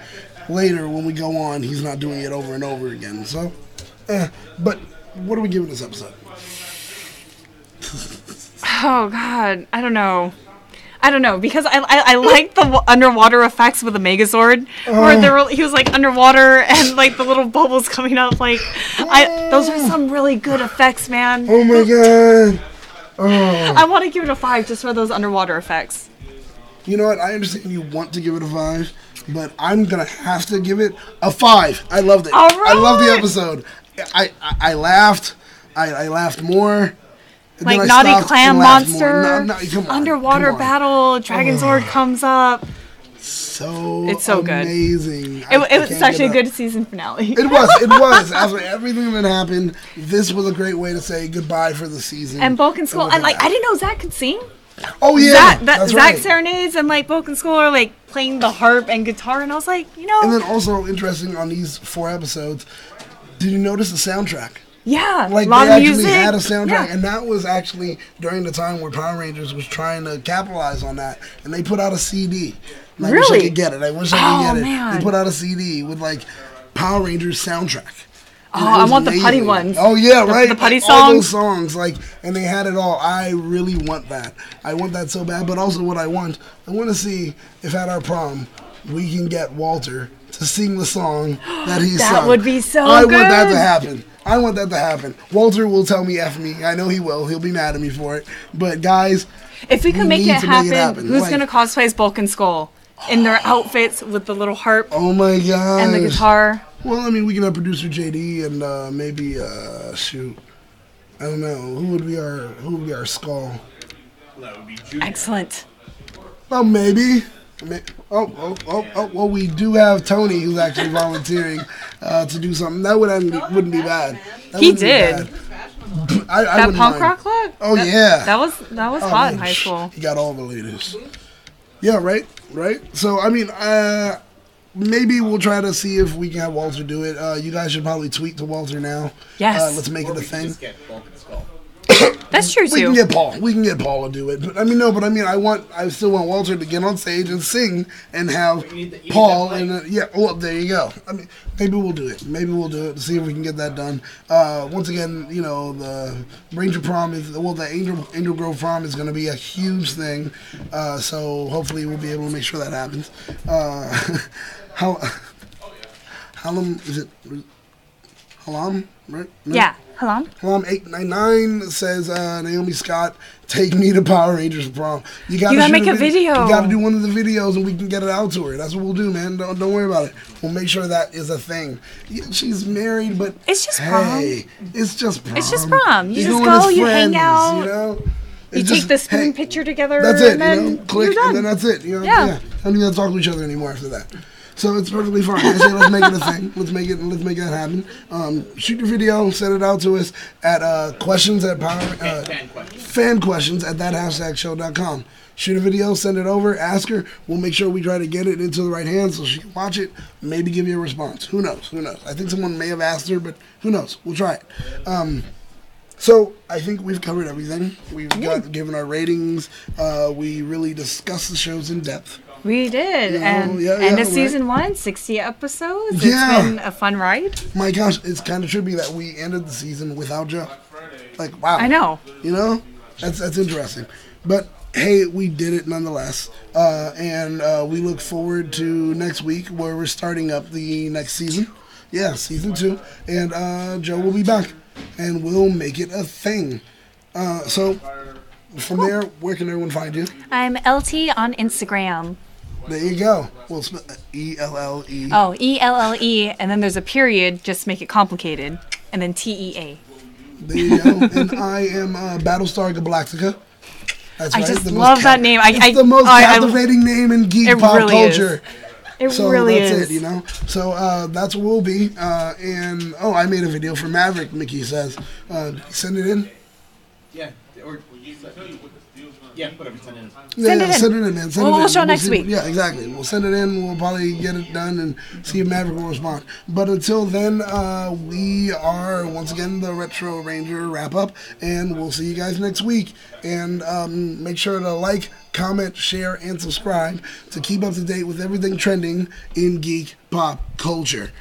later when we go on, he's not doing it over and over again. So, but what are we giving this episode? Oh, God. I don't know, because I like the underwater effects with the Megazord, where he was like underwater and like the little bubbles coming up. Like, those are some really good effects, man. Oh my God! I want to give it a 5 just for those underwater effects. You know what? I understand you want to give it a 5, but I'm gonna have to give it a 5. I loved it. All I loved the right. episode. I laughed. I laughed more. And Like then I naughty stopped clam and laughed monster, more. Come on, underwater come on. battle, Dragon Zord comes up. It's so good. Amazing. It was actually a good season finale. It was. After everything that happened, this was a great way to say goodbye for the season. And Bulk and Skull, and like I didn't know Zach could sing. Oh yeah, that's Zach right. serenades and like Bulk and Skull are like playing the harp and guitar, and I was like, And then also interesting on these 4 episodes, did you notice the soundtrack? yeah, Like a lot they of actually music. had a soundtrack, Yeah. and that was actually during the time where Power Rangers was trying to capitalize on that, and they put out a CD. And I wish I Really? could get it. I wish I could get it. Man. They put out a CD with like Power Rangers soundtrack. Oh, And it I was want the putty amazing. ones. Oh yeah, right. The putty Like, all those songs. songs, and they had it all. I really want that. I want that so bad. But also, what I want to see if at our prom we can get Walter to sing the song that he sung. That would be so I good. want that to happen. I want that to happen. Walter will tell me F me. I know he will. He'll be mad at me for it. But guys, If we can make need it to make it happen, happen. who's Like- gonna cosplay as Bulk and Skull in their outfits with the little harp oh my god. and the guitar? Well, I mean, we can have producer JD and maybe shoot. I don't know who would be our skull. That would be Judy. Excellent. Well, maybe. Well, we do have Tony who's actually volunteering to do something. That wouldn't be bad. That He wouldn't be did. bad. I That wouldn't punk mind. rock look. Oh yeah. That was hot in high school. He got all the ladies. Yeah, right. So I mean, maybe we'll try to see if we can have Walter do it. You guys should probably tweet to Walter now. Yes. Let's make Or it a we could thing. just get Bulk and Skull. That's true We can too. get Paul. We can get Paul to do it. But I still want Walter to get on stage and sing and have You need Paul that and well, there you go. I mean, maybe we'll do it. To see if we can get that done. Once again, the Ranger Prom the Angel Grove Prom is going to be a huge thing. So hopefully we'll be able to make sure that happens. Hallam, is it Hallam, right? No? Yeah. Hello. Prom 899 says Naomi Scott, take me to Power Rangers Prom. You gotta gotta shoot make a video. You gotta do one of the videos and we can get it out to her. That's what we'll do, man. Don't worry about it. We'll make sure that is a thing. Yeah, she's married, but It's just prom. it's just prom. It's just prom. You just with go, his you hang out. You You take the spoon picture together. That's it. And then Click, you're done. and then that's it. Yeah. Don't even have to talk to each other anymore after that. So it's perfectly fine. I say let's make it a thing. Let's make that happen. Shoot your video, send it out to us at questions at fan questions at that#show.com. Shoot a video, send it over, ask her. We'll make sure we try to get it into the right hands so she can watch it, maybe give you a response. Who knows? I think someone may have asked her, but who knows? We'll try it. So I think we've covered everything. We've given our ratings. We really discussed the shows in depth. We did. Yeah, And yeah, end of right. season 1, 60 episodes. Yeah. It's been a fun ride. My gosh, it's kind of trippy that we ended the season without Joe. Like, wow. I know. You know? That's interesting. But, hey, we did it nonetheless. And we look forward to next week where we're starting up the next season. Yeah, season 2. And Joe will be back. And we'll make it a thing. So, from there, where can everyone find you? I'm Elle Tea on Instagram. There you go. We'll spell E-L-L-E. Oh, ELLE, and then there's a period, just make it complicated, and then TEA. There you go. And I am Battlestar Galactica. That's I right. just the most love that name. It's the most captivating name in geek It pop really is. culture. It So really that's is. it, you know. So that's what we'll be. And I made a video for Maverick. Mickey says, send it in. Yeah, or yeah, whatever. Send it in. Send it in. Send it in, man. We'll show next week. Yeah, exactly. We'll send it in. We'll probably get it done and see if Maverick will respond. But until then, we are once again the Retro Ranger wrap up, and we'll see you guys next week. And make sure to like, comment, share, and subscribe to keep up to date with everything trending in geek pop culture.